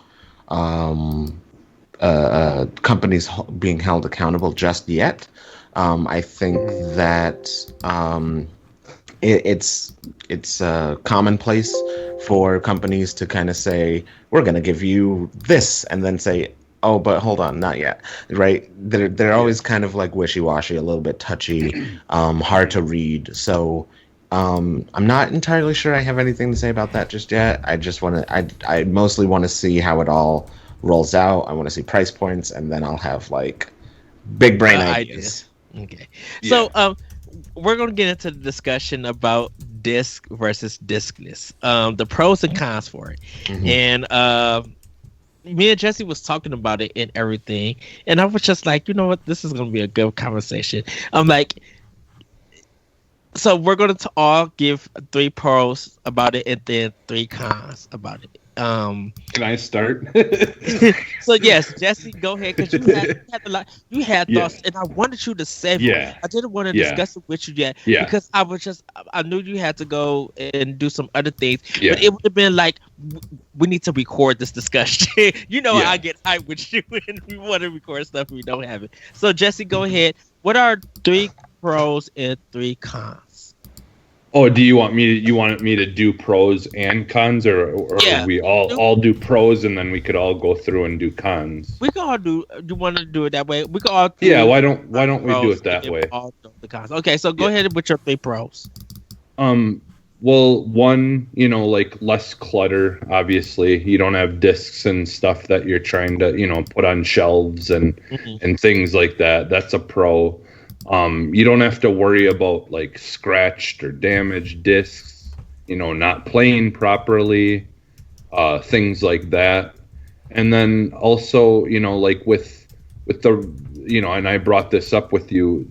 companies being held accountable just yet. I think that it's commonplace for companies to kind of say, we're going to give you this, and then say, oh, but hold on, not yet, right? They're always kind of like wishy-washy, a little bit touchy, hard to read. So I'm not entirely sure I have anything to say about that just yet. I mostly want to see how it all rolls out. I want to see price points, and then I'll have like big brain ideas. Okay. Yeah. So we're going to get into the discussion about disc versus discless, the pros and cons for it. And me and Jesse was talking about it and everything, and I was just like, you know what, this is going to be a good conversation. I'm like, so we're going to all give 3 pros about it and then 3 cons about it. Can I start? So yes, Jesse, go ahead, because you had a lot. You had thoughts, and I wanted you to say. Yeah. I didn't want to discuss it with you yet, because I knew you had to go and do some other things. Yeah. But it would have been like, we need to record this discussion. I get hyped with you, and we want to record stuff, and we don't have it. So Jesse, go ahead. What are 3 pros and 3 cons? Oh, do you want me to do pros and cons, or we all do pros and then we could all go through and do cons? We can all do. You want to do it that way? We can all. Why don't we do it that way? All the cons. Okay, so go ahead with your 3 pros. Well, one, like less clutter. Obviously, you don't have discs and stuff that you're trying to, put on shelves and things like that. That's a pro. You don't have to worry about like scratched or damaged discs, not playing properly, things like that. And then also, like with the, and I brought this up with you,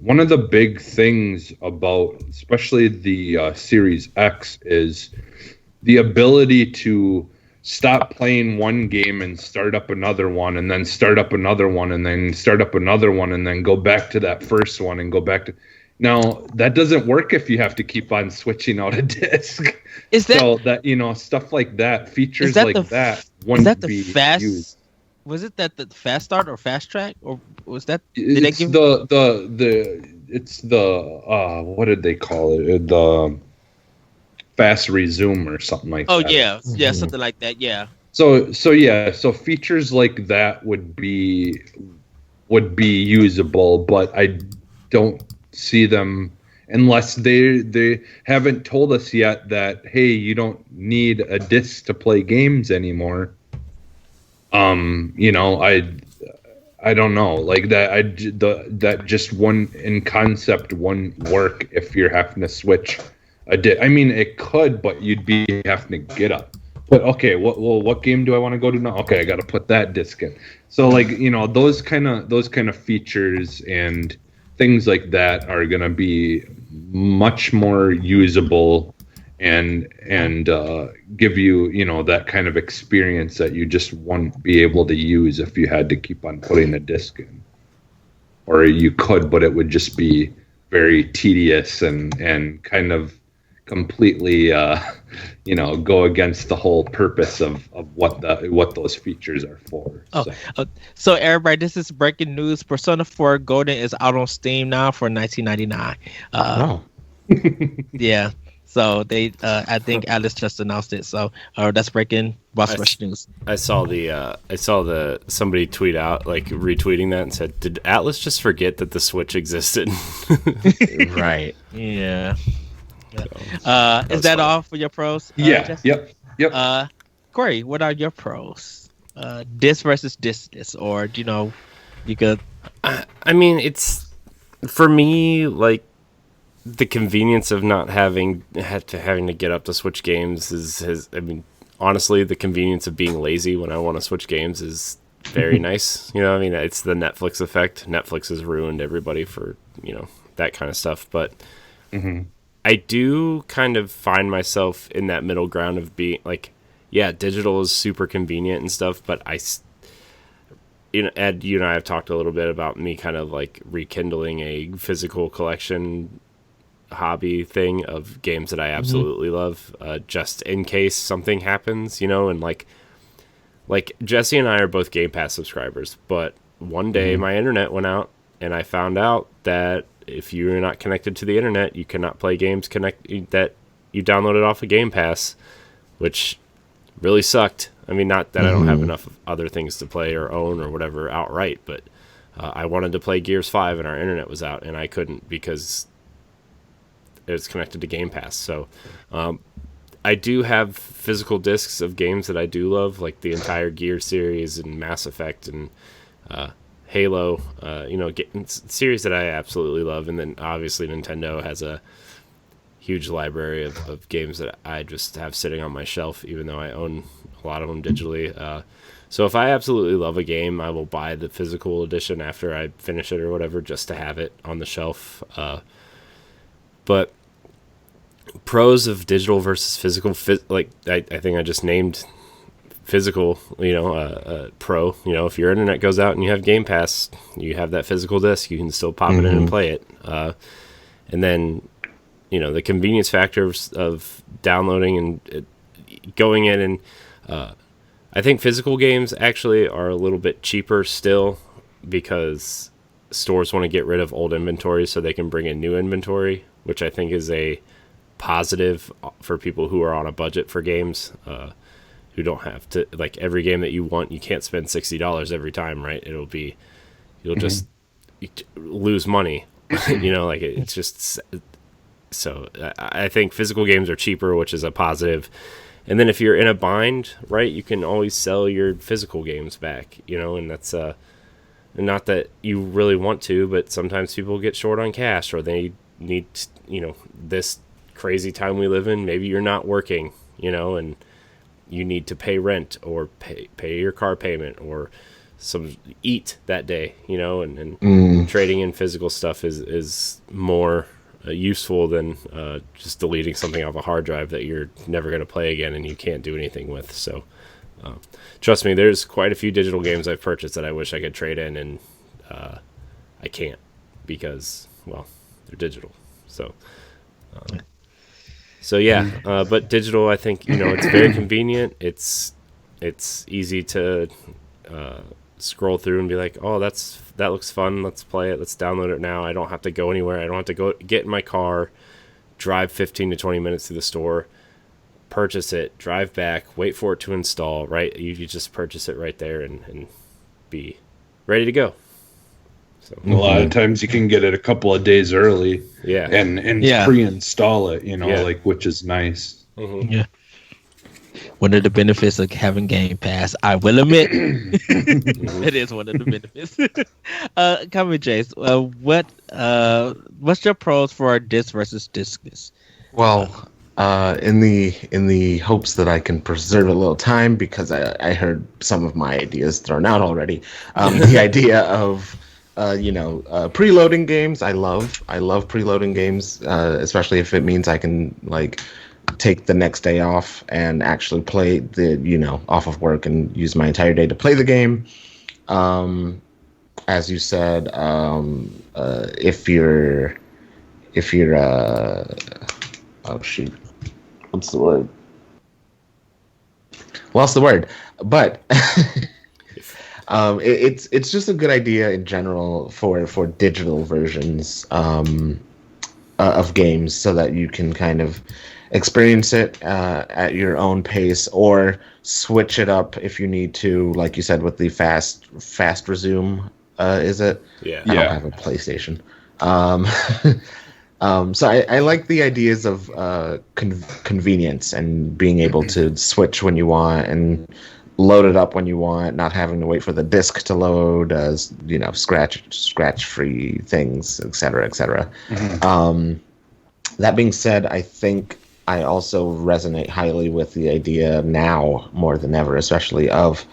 one of the big things about especially the Series X is the ability to stop playing one game and start up another one, and then start up another one, and then start up another one, and then go back to that first one and go back to. Now that doesn't work if you have to keep on switching out a disc. So that stuff like that, features that wouldn't be fast used. Was it that the fast start or fast track, or was that? It's the what did they call it? The fast resume or something like that. Oh yeah, something like that. Yeah. So features like that would be usable, but I don't see them unless they haven't told us yet that, hey, you don't need a disc to play games anymore. I don't know, like that. That just one in concept wouldn't work if you're having to switch. I mean, it could, but you'd be having to get up. But okay, what game do I want to go to now? Okay, I got to put that disc in. So like, those kind of features and things like that are gonna be much more usable and give you that kind of experience that you just won't be able to use if you had to keep on putting a disc in. Or you could, but it would just be very tedious and kind of completely go against the whole purpose of what those features are for. Oh, So. so everybody, this is breaking news. Persona 4 Golden is out on Steam now for $19.99. Oh, Yeah. So they, I think Alice just announced it. So that's breaking Boss Rush news. I saw the somebody tweet out, like, retweeting that and said, "Did Atlas just forget that the Switch existed?" right. Yeah. So, Is that all for your pros? Yeah. Jesse? Yep. Corey, what are your pros? This versus this, or you could. I mean, it's for me, like, the convenience of not having to get up to switch games is I mean, honestly, the convenience of being lazy when I want to switch games is very nice. I mean, it's the Netflix effect. Netflix has ruined everybody for that kind of stuff, but I do kind of find myself in that middle ground of being like, yeah, digital is super convenient and stuff, but Ed, you and I have talked a little bit about me kind of like rekindling a physical collection hobby thing of games that I absolutely love, just in case something happens, and like Jesse and I are both Game Pass subscribers, but one day my internet went out and I found out that if you're not connected to the internet, you cannot play games that you downloaded off of Game Pass, which really sucked. I mean, not that I don't have enough other things to play or own or whatever outright, but I wanted to play Gears 5 and our internet was out and I couldn't because it's connected to Game Pass. So I do have physical discs of games that I do love, like the entire Gear series and Mass Effect and Halo, series that I absolutely love. And then obviously Nintendo has a huge library of games that I just have sitting on my shelf, even though I own a lot of them digitally. So if I absolutely love a game, I will buy the physical edition after I finish it or whatever, just to have it on the shelf. But pros of digital versus physical, I think I just named physical, pro. If your internet goes out and you have Game Pass, you have that physical disc, you can still pop it in and play it. And then, the convenience factor of downloading and going in and I think physical games actually are a little bit cheaper still because stores want to get rid of old inventory so they can bring in new inventory, which I think is a positive for people who are on a budget for games, who don't have to, like, every game that you want, you can't spend $60 every time, right? You'll just lose money, it's just, so I think physical games are cheaper, which is a positive. And then if you're in a bind, right, you can always sell your physical games back, and that's not that you really want to, but sometimes people get short on cash or they need, this crazy time we live in, maybe you're not working, and you need to pay rent or pay your car payment or eat that day, and trading in physical stuff is more useful than just deleting something off a hard drive that you're never going to play again and you can't do anything with. So trust me, there's quite a few digital games I've purchased that I wish I could trade in, and I can't because, well, they're digital. So yeah, but digital, I think, it's very convenient. It's easy to scroll through and be like, oh, that looks fun. Let's play it. Let's download it now. I don't have to go anywhere. I don't have to go get in my car, drive 15 to 20 minutes to the store, purchase it, drive back, wait for it to install, right? You just purchase it right there and be ready to go. So a lot of times you can get it a couple of days early, and pre-install it, which is nice. Yeah. One of the benefits of having Game Pass, I will admit, it is one of the benefits. Kamijace, what's your pros for disc versus discless? Well, in the hopes that I can preserve a little time, because I heard some of my ideas thrown out already. The idea of preloading games, I love preloading games, especially if it means I can take the next day off and actually play off of work and use my entire day to play the game. As you said, if you're oh shoot, what's the word? Lost the word, but it's just a good idea in general for digital versions of games, so that you can kind of experience it at your own pace, or switch it up if you need to, like you said with the fast resume. Is it? Yeah. I don't have a PlayStation. So I like the ideas of convenience and being able to switch when you want and load it up when you want, not having to wait for the disc to load, scratch free things, etc., etc. That being said, I think I also resonate highly with the idea now more than ever, especially of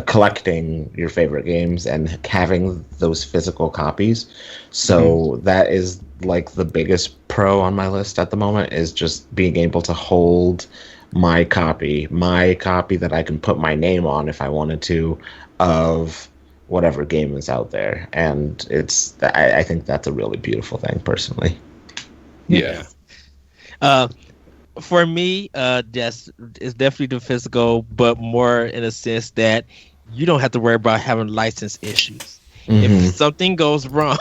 collecting your favorite games and having those physical copies. So that is like the biggest pro on my list at the moment, is just being able to hold my copy that I can put my name on if I wanted to, of whatever game is out there. And I think that's a really beautiful thing personally. Yeah. For me, it's definitely the physical, but more in a sense that you don't have to worry about having license issues. If something goes wrong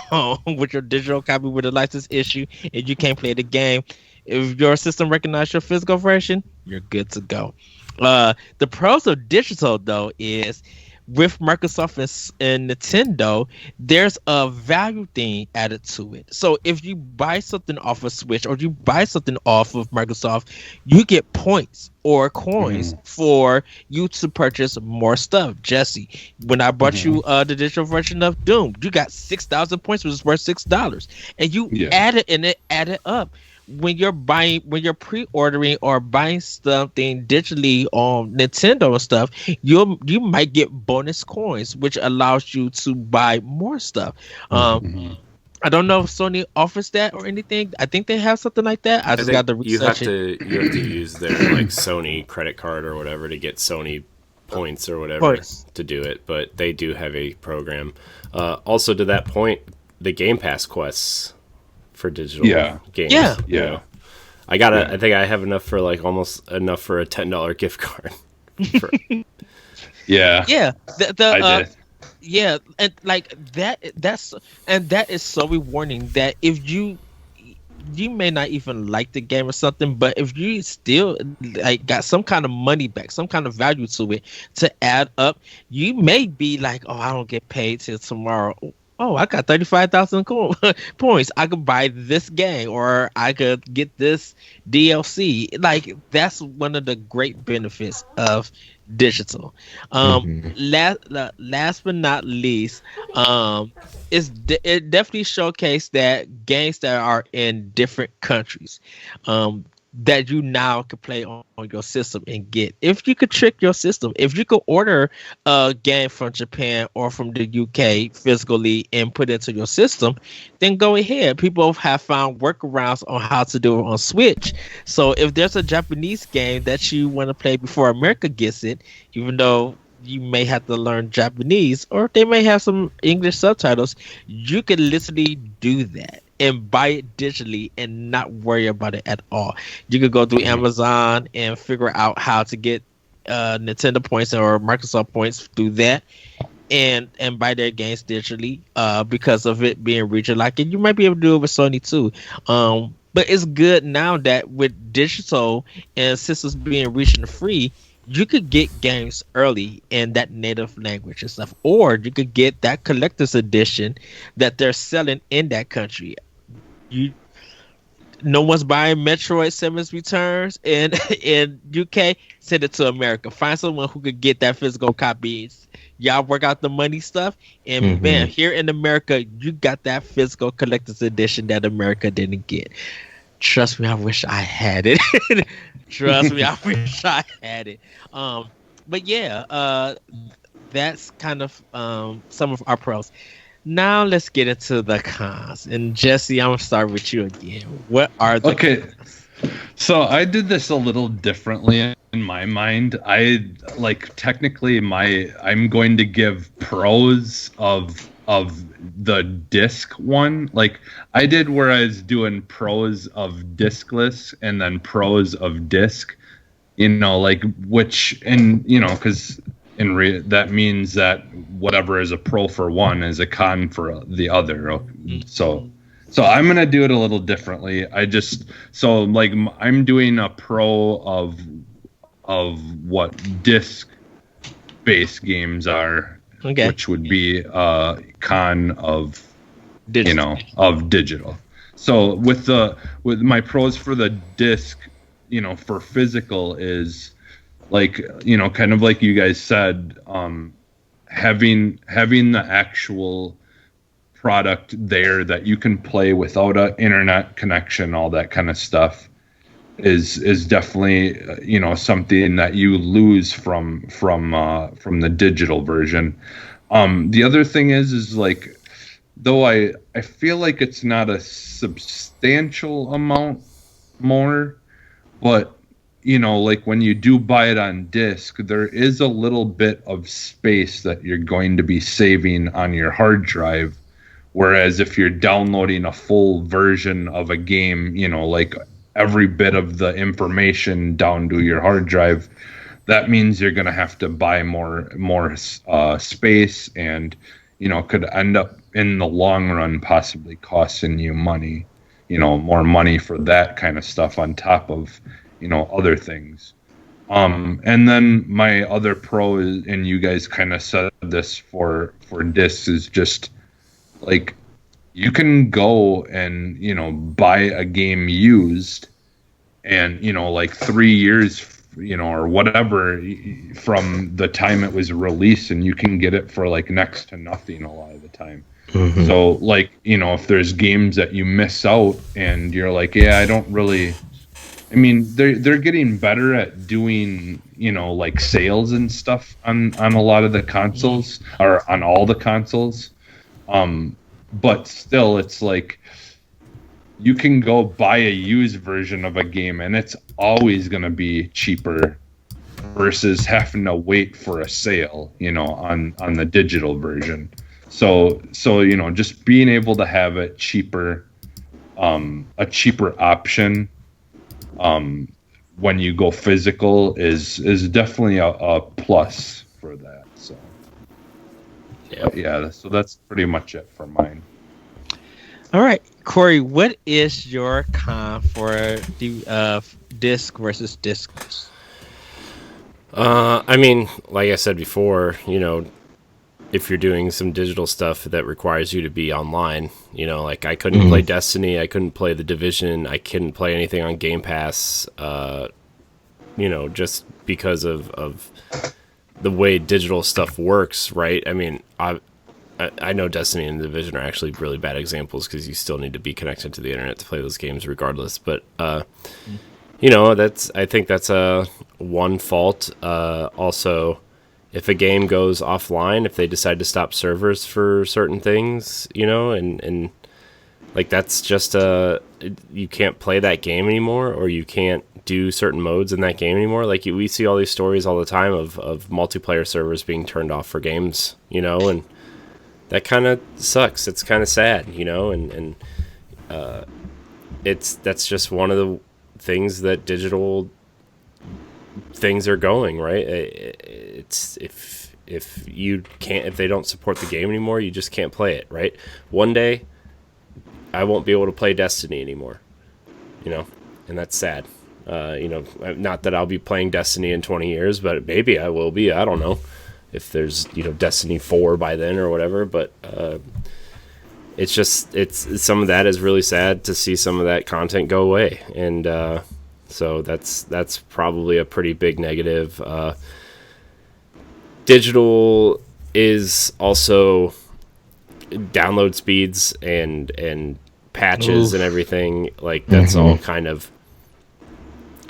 with your digital copy with a license issue and you can't play the game, if your system recognizes your physical version, you're good to go. The pros of digital, though, is with Microsoft and Nintendo, there's a value thing added to it. So if you buy something off of Switch or you buy something off of Microsoft, you get points or coins for you to purchase more stuff. Jesse, when I bought you the digital version of Doom, you got 6,000 points, which is worth $6, and you add it, and it added up. When you're pre-ordering or buying something digitally on Nintendo and stuff, you might get bonus coins, which allows you to buy more stuff. I don't know if Sony offers that or anything. I think they have something like that. I just got to research it. You have to use their like Sony credit card or whatever to get Sony points or whatever to do it. But they do have a program. Also, to that point, the Game Pass quests for digital games. Yeah. You know? I think I have enough for like almost enough for a $10 gift card. Yeah. I did. Yeah, and like that is so rewarding that if you may not even like the game or something, but if you still like got some kind of money back, some kind of value to it to add up, you may be like, oh, I don't get paid till tomorrow. Oh, I got 35,000 points. I could buy this game, or I could get this DLC. Like, that's one of the great benefits of digital. Last but not least, it definitely showcased that games that are in different countries, that you now can play on your system and get. If you could trick your system, if you could order a game from Japan or from the UK physically and put it into your system, then go ahead. People have found workarounds on how to do it on Switch. So if there's a Japanese game that you want to play before America gets it, even though you may have to learn Japanese or they may have some English subtitles, you can literally do that and buy it digitally and not worry about it at all. You could go through Amazon and figure out how to get Nintendo points or Microsoft points through that, and buy their games digitally because of it being region-like. And you might be able to do it with Sony too. But it's good now that with digital and systems being region-free, you could get games early in that native language and stuff, or you could get that collector's edition that they're selling in that country. No one's buying Metroid Samus Returns in UK. Send it to America. Find someone who could get that physical copy. Y'all work out the money stuff, and bam, here in America, you got that physical collector's edition that America didn't get. Trust me, I wish I had it. Trust me, I wish I had it. But yeah, that's kind of some of our pros. Now let's get into the cons. And Jesse, I'm gonna start with you again. What are the cons? So I did this a little differently in my mind. I'm going to give pros of of the disc one. Like I did where I was doing pros of discless and then pros of disc, like which, and because that means that whatever is a pro for one is a con for the other. So I'm gonna do it a little differently. I'm doing a pro of what disc based games are, which would be con of digital. Of digital. So with my pros for the disc, for physical is like, kind of like you guys said, having the actual product there that you can play without an internet connection, all that kind of stuff is definitely something that you lose from the digital version. The other thing is like, though I feel like it's not a substantial amount more, but like when you do buy it on disc, there is a little bit of space that you're going to be saving on your hard drive. Whereas if you're downloading a full version of a game, like every bit of the information down to your hard drive, that means you're going to have to buy more space, and could end up in the long run possibly costing you money, more money for that kind of stuff on top of other things. And then my other pro is, and you guys kind of said this for discs, is just like you can go and buy a game used, and like 3 years or whatever from the time it was released, and you can get it for like next to nothing a lot of the time. Mm-hmm. So like if there's games that you miss out and you're like, yeah, I don't really, I mean, they're getting better at doing like sales and stuff on a lot of the consoles, or on all the consoles, but still it's like you can go buy a used version of a game and it's always going to be cheaper versus having to wait for a sale, on the digital version. So just being able to have it cheaper, a cheaper option, when you go physical is definitely a plus for that. So yeah, so that's pretty much it for mine. All right, Corey, what is your con for the disc versus disc? I mean, like I said before, if you're doing some digital stuff that requires you to be online, like I couldn't play Destiny, I couldn't play The Division, I couldn't play anything on Game Pass, just because of the way digital stuff works, right? I mean, I know Destiny and The Division are actually really bad examples because you still need to be connected to the internet to play those games regardless. But, I think that's one fault. Also, if a game goes offline, if they decide to stop servers for certain things, and like that's just you can't play that game anymore, or you can't do certain modes in that game anymore. Like we see all these stories all the time of multiplayer servers being turned off for games, and that kind of sucks. It's kind of sad, and that's just one of the things that digital things are going, right? It's if they don't support the game anymore, you just can't play it, right? One day I won't be able to play Destiny anymore, and that's sad. Not that I'll be playing Destiny in 20 years, but maybe I will be. I don't know if there's Destiny 4 by then or whatever, but it's some of that is really sad to see some of that content go away, and so that's probably a pretty big negative. Digital is also download speeds and patches and everything, like that's all kind of,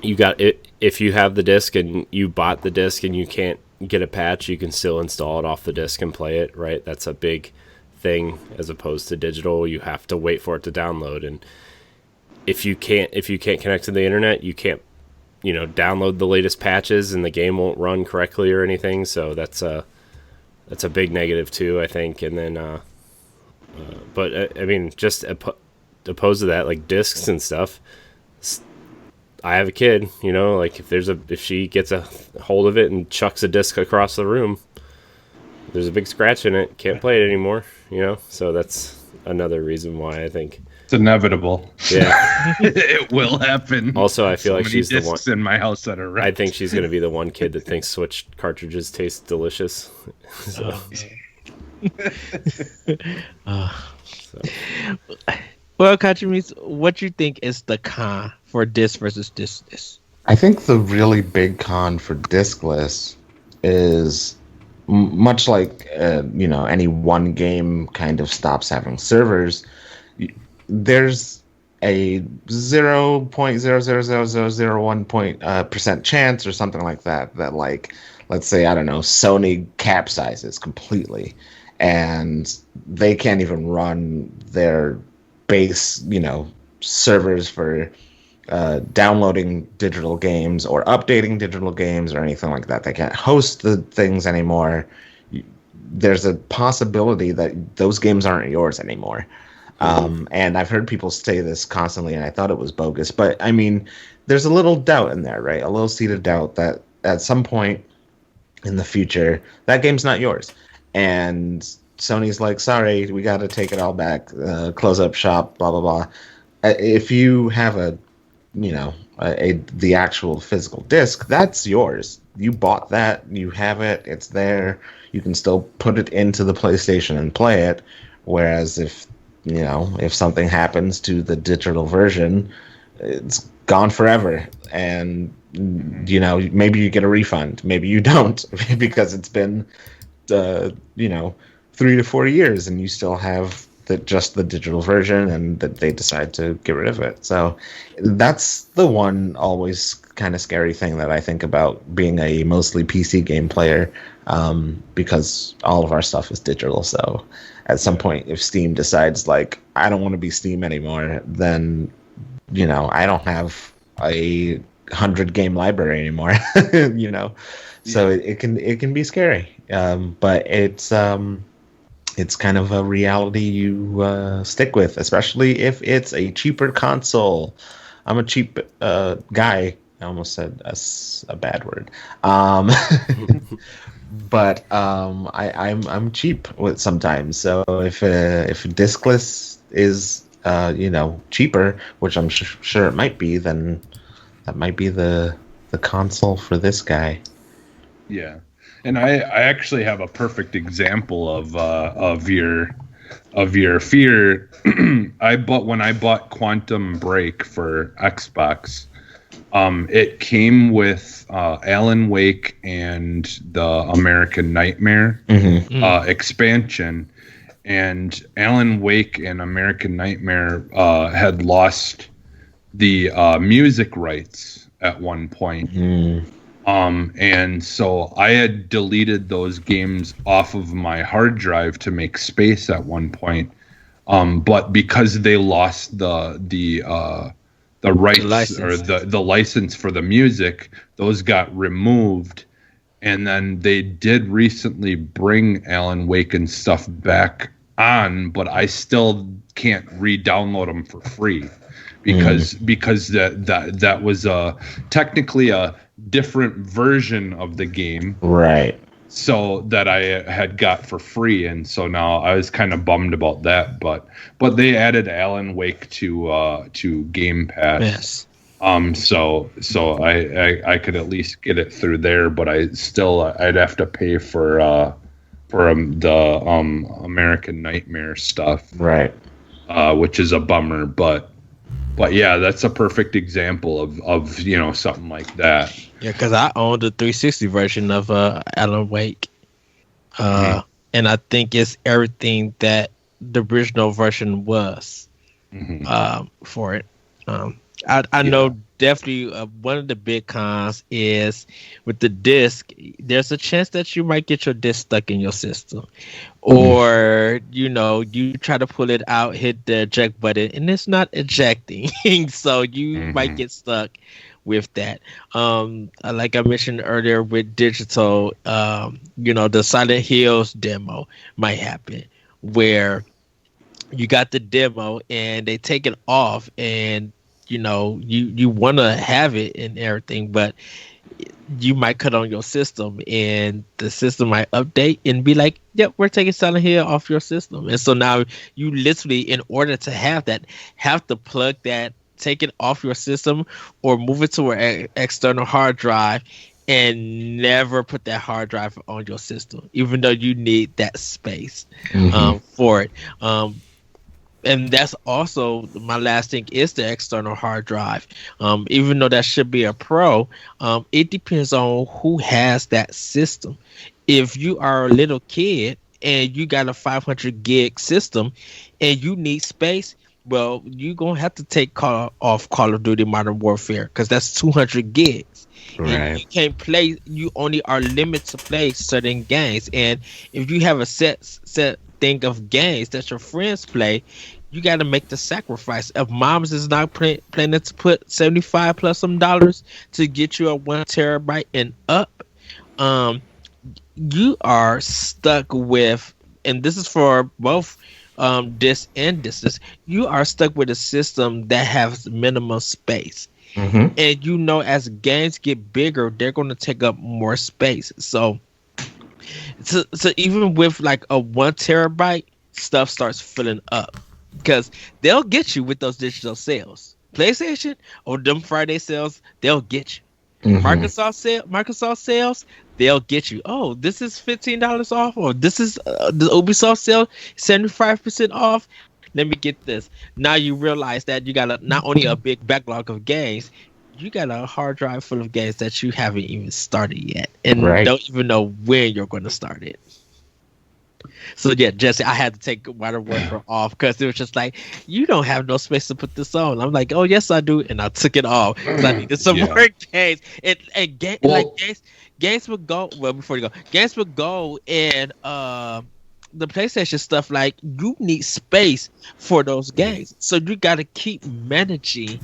you got it. If you have the disc and you bought the disc and you can't get a patch, you can still install it off the disc and play it, right? That's a big thing, as opposed to digital. You have to wait for it to download, and if you can't connect to the internet, you can't download the latest patches, and the game won't run correctly or anything. So that's a big negative too, I think. And then But I mean, just opposed to that, like discs and stuff. I have a kid, you know, like if she gets a hold of it and chucks a disc across the room, there's a big scratch in it. Can't play it anymore, you know. So that's another reason why I think it's inevitable. Yeah, it will happen. Also, I feel like many she's the discs one in my house that are wrecked. I think she's going to be the one kid that thinks Switch cartridges taste delicious. So. Well, Kamijace, what you think is the con for disc versus discless? I think the really big con for discless is much like any one game kind of stops having servers. There's a 0.00001% chance or something like that like, let's say, I don't know, Sony capsizes completely and they can't even run their base servers for downloading digital games or updating digital games or anything like that. They can't host the things anymore. There's a possibility that those games aren't yours anymore. And I've heard people say this constantly, and I thought it was bogus. But, I mean, there's a little doubt in there, right? A little seed of doubt that at some point in the future, that game's not yours. And Sony's like, sorry, we got to take it all back, close up shop, blah, blah, blah. If you have the actual physical disc, that's yours. You bought that, you have it, it's there. You can still put it into the PlayStation and play it. Whereas if something happens to the digital version, it's gone forever. And, maybe you get a refund. Maybe you don't because it's been, 3 to 4 years and you still have just the digital version and that they decide to get rid of it. So that's the one always kind of scary thing that I think about being a mostly PC game player, because all of our stuff is digital. So at some point, if Steam decides, like, I don't want to be Steam anymore, then, I don't have a 100-game library anymore, So it can be scary. But it's kind of a reality you stick with, especially if it's a cheaper console. I'm a cheap guy. I almost said a bad word. But I'm cheap with sometimes. So if discless is cheaper, which I'm sure it might be, then that might be the console for this guy. Yeah. And I actually have a perfect example of your fear. When I bought Quantum Break for Xbox, it came with Alan Wake and the American Nightmare expansion, and Alan Wake and American Nightmare had lost the music rights at one point. And so I had deleted those games off of my hard drive to make space at one point. But because they lost the rights or the license for the music, those got removed. And then they did recently bring Alan Wake and stuff back on, but I still can't re-download them for free because that was technically a different version of the game, right? So that I had got for free, and so now I was kind of bummed about that. But they added Alan Wake to Game Pass. Yes. So I could at least get it through there, but I'd have to pay for the American Nightmare stuff, right? Which is a bummer, but yeah, that's a perfect example of something like that. Yeah, because I owned the 360 version of Alan Wake, and I think it's everything that the original version was for it. I know definitely one of the big cons is with the disc, there's a chance that you might get your disc stuck in your system, or you try to pull it out, hit the eject button, and it's not ejecting, so you might get stuck with that. Like I mentioned earlier with digital, the Silent Hills demo might happen where you got the demo and they take it off, and you want to have it and everything, but you might cut on your system and the system might update and be like, yep, we're taking Silent Hill off your system. And so now you literally, in order to have that, have to plug that, take it off your system or move it to an external hard drive, and never put that hard drive on your system, even though you need that space for it. And that's also my last thing is the external hard drive. Even though that should be a pro, it depends on who has that system. If you are a little kid and you got a 500 gig system and you need space, well, you're going to have to take off Call of Duty Modern Warfare because that's 200 gigs. Right. And you can't play, you only are limited to play certain games. And if you have a set thing of games that your friends play, you got to make the sacrifice. If moms is not planning to put $75 plus some dollars to get you a 1 terabyte and up, you are stuck with, and this is for both disk and distance, you are stuck with a system that has minimum space. And as games get bigger, they're going to take up more space. So even with like a 1 terabyte, stuff starts filling up because they'll get you with those digital sales. PlayStation or them Friday sales, they'll get you. Microsoft sales, they'll get you. Oh, this is $15 off, or this is the Ubisoft sale, 75% off. Let me get this. Now you realize that you got not only a big backlog of games, you got a hard drive full of games that you haven't even started yet, and don't even know when you're going to start it. So yeah, Jesse, I had to take Modern Warfare off because it was just like, you don't have no space to put this on. I'm like, oh yes I do, and I took it off because I needed some more games. Games would go before you go. Games would go and the PlayStation stuff, like, you need space for those games, so you got to keep managing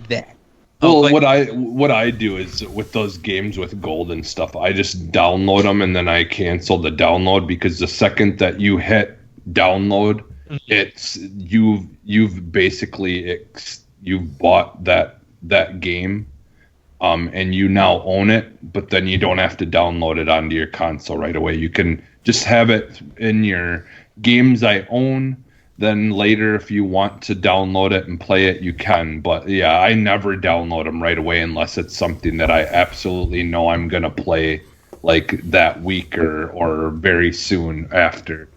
that. Well, what I do is with those games with gold and stuff, I just download them and then I cancel the download, because the second that you hit download, it's you've basically you've bought that game, and you now own it. But then you don't have to download it onto your console right away. You can just have it in your games I own. Then later, if you want to download it and play it, you can. But yeah, I never download them right away unless it's something that I absolutely know I'm gonna play like that week or very soon after.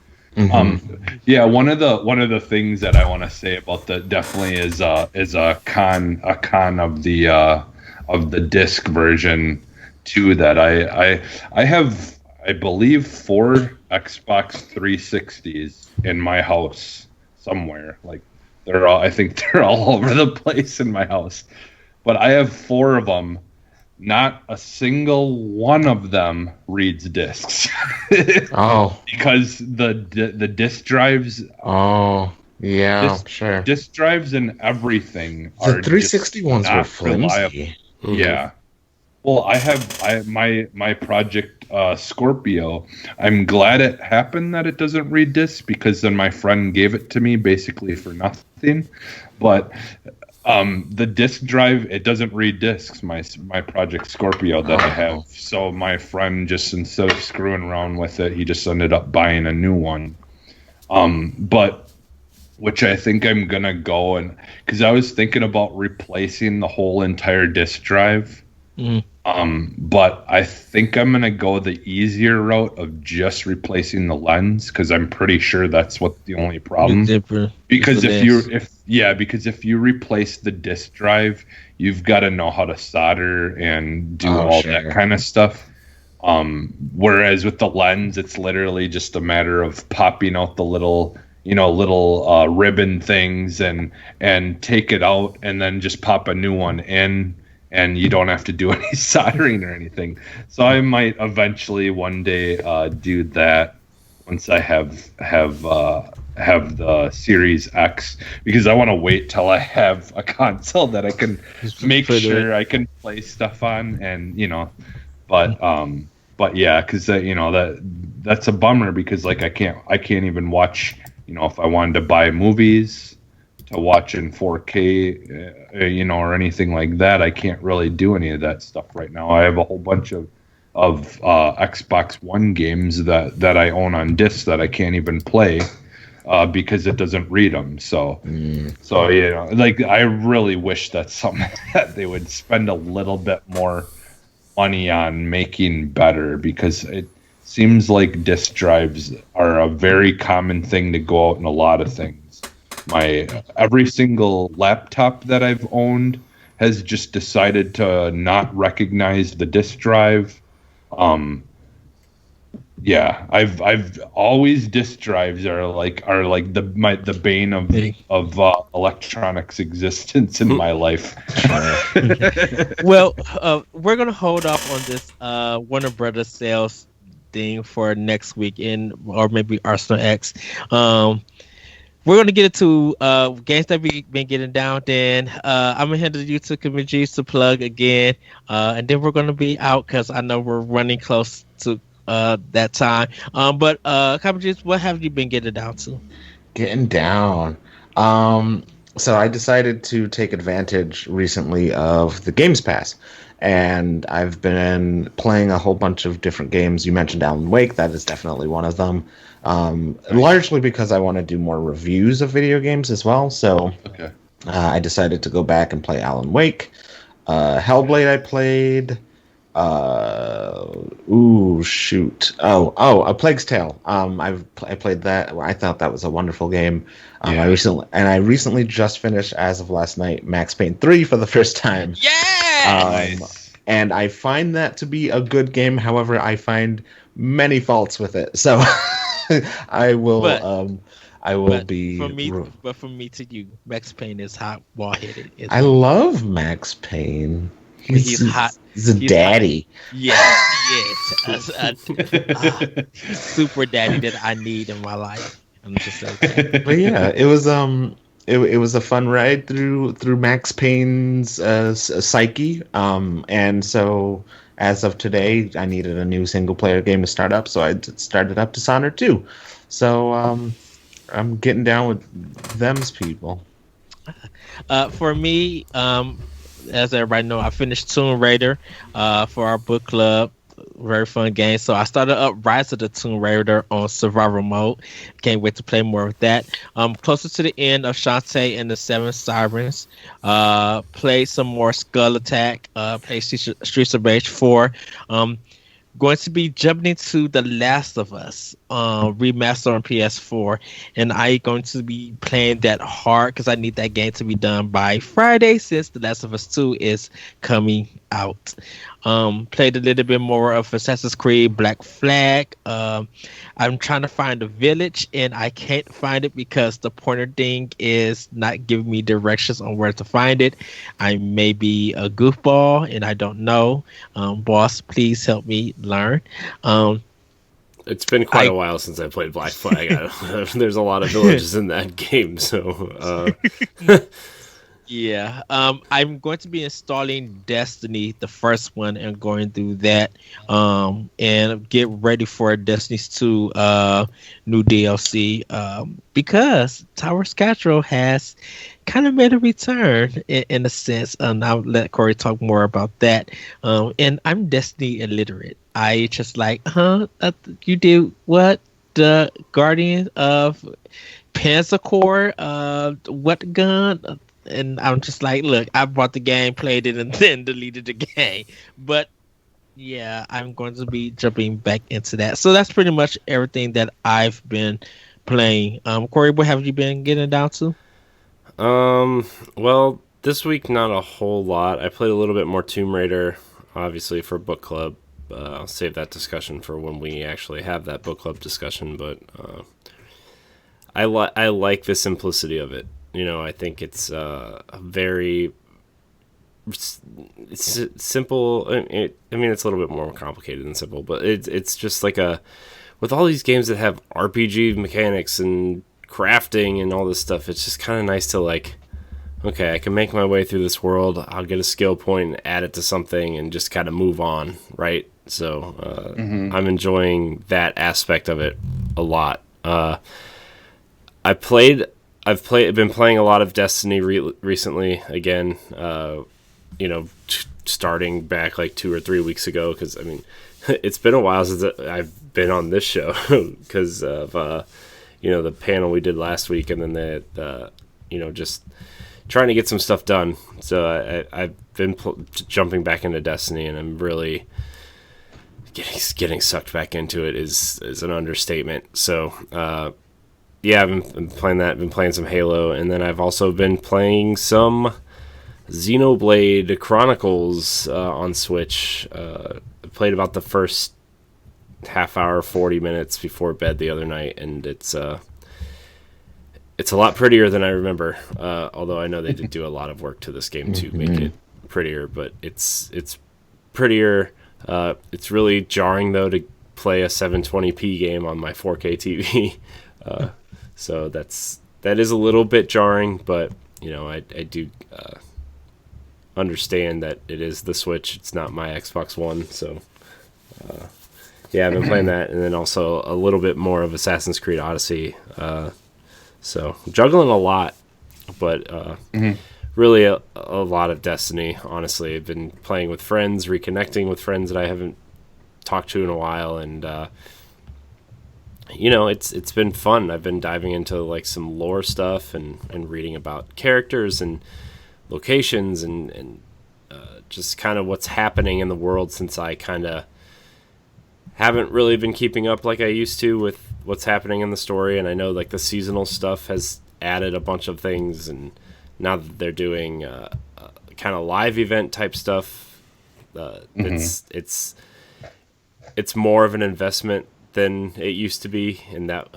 Yeah, one of the things that I want to say about that definitely is a con of the disc version too, that I have, I believe, 4 Xbox 360s in my house somewhere. Like, I think they're all over the place in my house. But I have 4 of them. Not a single one of them reads discs. Because the disc drives. Oh, yeah, sure. Disc drives and everything are the 360 ones were flimsy. Yeah. Well, I have my Project Scorpio. I'm glad it happened that it doesn't read discs, because then my friend gave it to me basically for nothing. But the disc drive, it doesn't read discs. My Project Scorpio that I have. So my friend, just instead of screwing around with it, he just ended up buying a new one. But which I think I'm gonna go, and because I was thinking about replacing the whole entire disc drive. But I think I'm gonna go the easier route of just replacing the lens, because I'm pretty sure that's what the only problem. Because if you replace the disc drive, you've got to know how to solder and do that kind of stuff. Whereas with the lens, it's literally just a matter of popping out the little ribbon things and take it out, and then just pop a new one in. And you don't have to do any soldering or anything. So I might eventually one day do that once I have the Series X, because I want to wait till I have a console that I can make sure I can play stuff on, and but yeah, because that's a bummer, because like I can't even watch if I wanted to buy movies to watch in 4K, or anything like that, I can't really do any of that stuff right now. I have a whole bunch of Xbox One games that I own on disc that I can't even play because it doesn't read them. So I really wish that's something that they would spend a little bit more money on making better, because it seems like disk drives are a very common thing to go out in a lot of things. Every single laptop that I've owned has just decided to not recognize the disk drive. I've always disk drives are like the bane of electronics existence in my life. Well, we're gonna hold off on this Warner Brothers sales thing for next weekend, or maybe Arsenal X. We're gonna get into games that we've been getting down. Then I'm gonna hand it you to Kamijace to plug again, and then we're gonna be out because I know we're running close to that time. But Kamijace, what have you been getting down to? Getting down. So I decided to take advantage recently of the Games Pass, and I've been playing a whole bunch of different games. You mentioned Alan Wake. That is definitely one of them. Largely because I want to do more reviews of video games as well. So I decided to go back and play Alan Wake. Hellblade I played. A Plague's Tale. I played that. I thought that was a wonderful game. I recently just finished, as of last night, Max Payne 3 for the first time. Nice. And I find that to be a good game. However, I find many faults with it. So I will be. From me to you, Max Payne is hot, ball-headed. I love Max Payne. He's hot. He's a daddy. Yes. Super daddy that I need in my life. I'm just saying. But yeah, it was it was a fun ride through Max Payne's psyche. And so as of today, I needed a new single player game to start up, so I started up Dishonored 2. So I'm getting down with them's people. For me, as everybody know, I finished Tomb Raider for our book club. Very fun game. So I started up Rise of the Tomb Raider on survival mode. Can't wait to play more of that. Closer to the end of Shantae and the Seven Sirens. Played some more Skull Attack. Played Streets of Rage 4. Going to be jumping into The Last of Us remaster on PS4, and I'm going to be playing that hard because I need that game to be done by Friday, since The Last of Us 2 is coming out. Played a little bit more of Assassin's Creed Black Flag. I'm trying to find a village, and I can't find it because the pointer thing is not giving me directions on where to find it. I may be a goofball, and I don't know. Boss, please help me learn. It's been quite a while since I played Black Flag. There's a lot of villages in that game, so... Yeah, I'm going to be installing Destiny, the first one, and going through that, and get ready for Destiny's 2 new DLC, because Tower Scatro has kind of made a return in a sense, and I'll let Corey talk more about that. And I'm Destiny illiterate. I just like, you did what? The Guardian of Panzer Corps, what gun? And I'm just like, look, I bought the game, played it, and then deleted the game. But yeah, I'm going to be jumping back into that. So that's pretty much everything that I've been playing. Corey, what have you been getting down to? Well, this week not a whole lot. I played a little bit more Tomb Raider, obviously for book club. I'll save that discussion for when we actually have that book club discussion. But I like the simplicity of it. You know, I think it's very simple. I mean, it's a little bit more complicated than simple, but it's just like with all these games that have RPG mechanics and crafting and all this stuff, it's just kind of nice to like, okay, I can make my way through this world. I'll get a skill point and add it to something and just kind of move on, right? So I'm enjoying that aspect of it a lot. I've been playing a lot of Destiny recently again. Starting back like 2 or 3 weeks ago, because I mean, it's been a while since I've been on this show because of the panel we did last week, and then the just trying to get some stuff done. So I've been jumping back into Destiny, and I'm really getting sucked back into it is an understatement. So I've been playing that. I've been playing some Halo, and then I've also been playing some Xenoblade Chronicles on Switch. I played about the first half hour, 40 minutes before bed the other night, and it's a lot prettier than I remember. Although I know they did do a lot of work to this game to make it prettier, but it's prettier. It's really jarring though to play a 720p game on my 4K TV. So that is a little bit jarring, but I do understand that it is the Switch. It's not my Xbox One, so I've been playing that, and then also a little bit more of Assassin's Creed Odyssey. So juggling a lot, but really a lot of Destiny. Honestly, I've been playing with friends, reconnecting with friends that I haven't talked to in a while, and it's been fun. I've been diving into like some lore stuff and reading about characters and locations and just kind of what's happening in the world, since I kind of haven't really been keeping up like I used to with what's happening in the story. And I know like the seasonal stuff has added a bunch of things, and now that they're doing kind of live event type stuff, it's more of an investment than it used to be, and that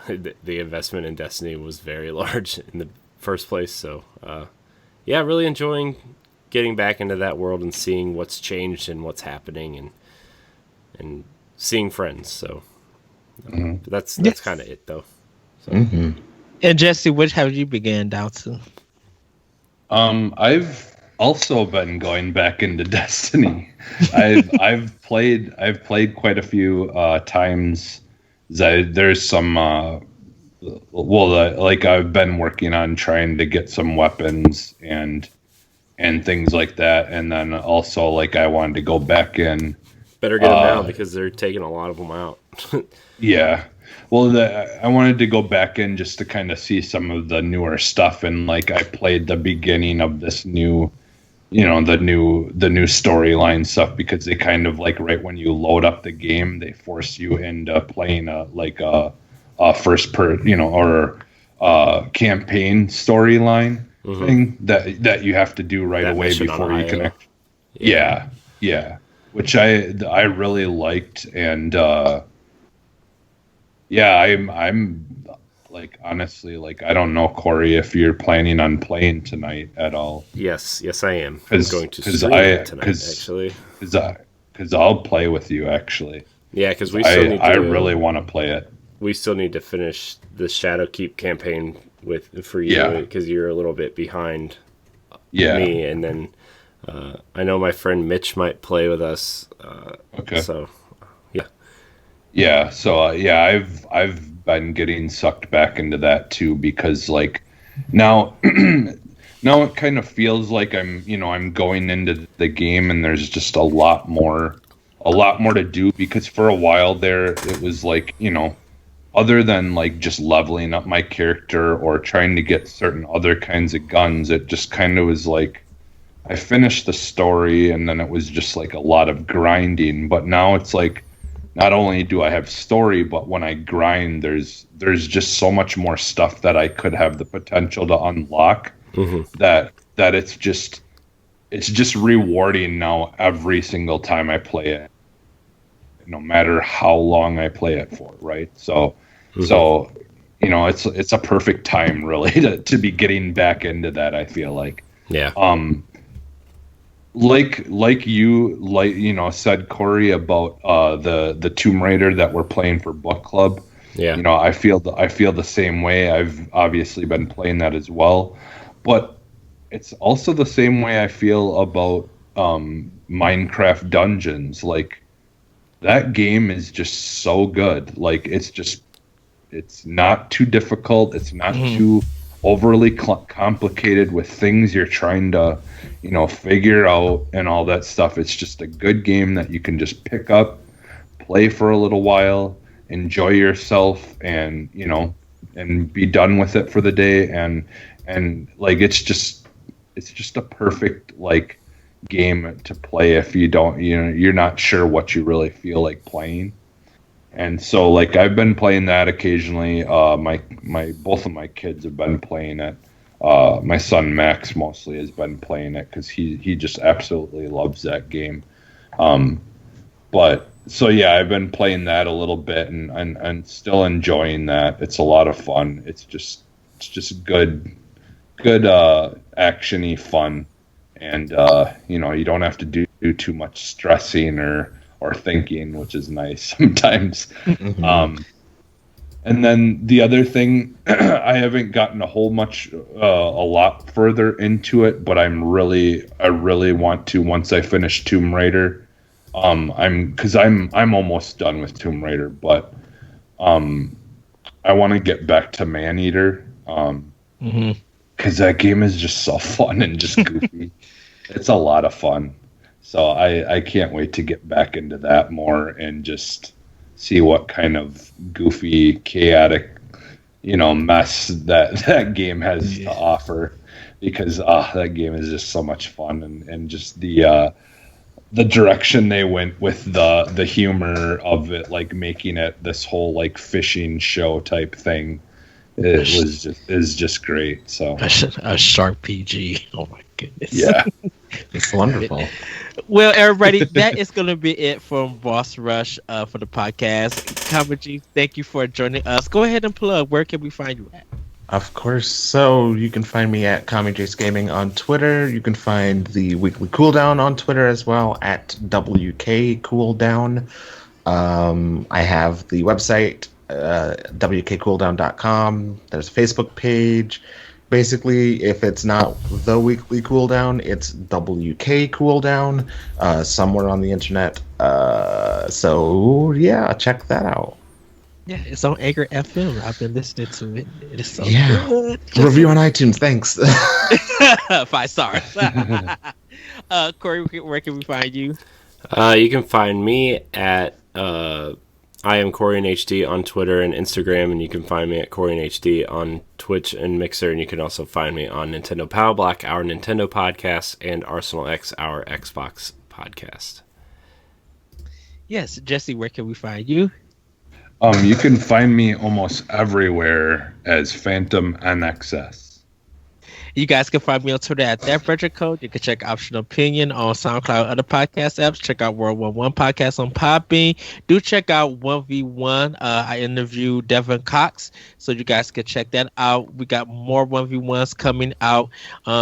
the investment in Destiny was very large in the first place. So really enjoying getting back into that world and seeing what's changed and what's happening, and seeing friends. So that's kind of it though. So. And Jesse, which have you began down to? I've also been going back into Destiny. I've played quite a few times. There's some I've been working on trying to get some weapons and things like that, and then also like I wanted to go back in. Better get them now because they're taking a lot of them out. Yeah. Well, I wanted to go back in just to kind of see some of the newer stuff, and like I played the beginning of this new, the new storyline stuff, because they kind of like right when you load up the game, they force you into playing a first or campaign storyline thing that you have to do right away before you connect. Yeah. Which I really liked, and I'm like, honestly, like, I don't know, Corey, if you're planning on playing tonight at all. Yes, I am. I'm going to stream it tonight, actually. Because I'll play with you, actually. Yeah, because we still need to... I really want to play it. We still need to finish the Shadowkeep campaign for you, because you're a little bit behind me, and then I know my friend Mitch might play with us. Okay. So, yeah. Yeah, so I've been getting sucked back into that too, because like now it kind of feels like I'm going into the game and there's just a lot more to do, because for a while there it was like, other than like just leveling up my character or trying to get certain other kinds of guns, it just kind of was like I finished the story and then it was just like a lot of grinding. But now it's like, not only do I have story, but when I grind, there's just so much more stuff that I could have the potential to unlock, that it's just rewarding now every single time I play it, no matter how long I play it for, right? So it's a perfect time really to be getting back into that, I feel like. Yeah. Like you said, Corey, about the Tomb Raider that we're playing for book club. Yeah. I feel the same way. I've obviously been playing that as well, but it's also the same way I feel about Minecraft Dungeons. Like, that game is just so good. Like, it's It's not too difficult. It's not too overly complicated with things you're trying to, figure out and all that stuff. It's just a good game that you can just pick up, play for a little while, enjoy yourself, and and be done with it for the day. And like it's just a perfect like game to play if you don't you're not sure what you really feel like playing. And so like I've been playing that occasionally. My both of my kids have been playing it. My son Max mostly has been playing it because he just absolutely loves that game. But so yeah, I've been playing that a little bit and still enjoying that. It's a lot of fun. It's just good actiony fun, and you don't have to do too much stressing or thinking, which is nice sometimes. And then the other thing, I haven't gotten a lot further into it, but I really want to once I finish Tomb Raider. I'm almost done with Tomb Raider, but I want to get back to Maneater because that game is just so fun and just goofy. It's a lot of fun. So I can't wait to get back into that more and just see what kind of goofy, chaotic, mess that game has to offer. Because that game is just so much fun, and just the direction they went with the humor of it, like making it this whole like fishing show type thing. Is just great. So a sharp PG. Oh my goodness. Yeah. It's wonderful. Well, everybody, that is going to be it from Boss Rush for the podcast. Kamijace, thank you for joining us. Go ahead and plug. Where can we find you at? Of course. So you can find me at Kamijace Gaming on Twitter. You can find the Weekly Cooldown on Twitter as well at WK Cooldown. I have the website wkcooldown.com. There's a Facebook page. Basically, if it's not the Weekly Cooldown, it's WK Cooldown, somewhere on the internet. So yeah, check that out. Yeah, it's on Anchor FM. I've been listening to it. It is so good. Review on iTunes. Thanks. 5 stars. Corey, where can we find you? You can find me at I am Corey in HD on Twitter and Instagram, and you can find me at Corey in HD on Twitch and Mixer, and you can also find me on Nintendo Power Black, our Nintendo podcast, and Arsenal X, our Xbox podcast. Yes, Jesse, where can we find you? You can find me almost everywhere as Phantom NXS. You guys can find me on Twitter at ThatBreakerCode. You can check Optional Opinion on SoundCloud and other podcast apps. Check out World War One podcast on Podbean. Do check out 1v1. I interviewed Devin Cox, so you guys can check that out. We got more 1v1s coming out.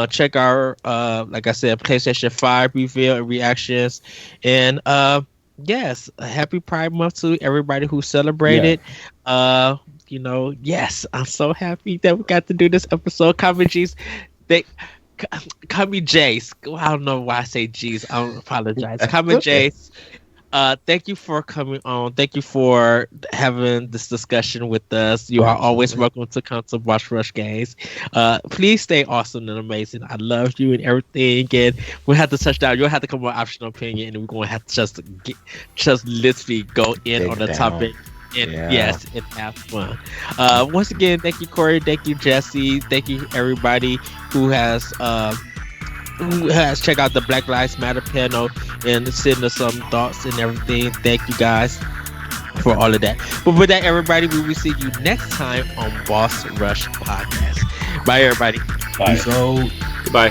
Check our, like I said, PlayStation 5 reveal and reactions. And yes, a happy Pride Month to everybody who celebrated. Yeah. Yes, I'm so happy that we got to do this episode. Kamijace, Kamijace. I don't know why I say G's. I apologize. Kamijace, thank you for coming on. Thank you for having this discussion with us. You are always welcome to come to Boss Rush Games. Please stay awesome and amazing. I love you and everything. And we'll have to touch down. You'll have to come on Optional Opinion, and we're going to have to just literally go in on the topic. And yes, and have fun. Once again, thank you, Corey. Thank you, Jesse. Thank you, everybody who has checked out the Black Lives Matter panel and send us some thoughts and everything. Thank you guys for all of that. But with that, everybody, we will see you next time on Boss Rush Podcast. Bye, everybody. Bye. So goodbye.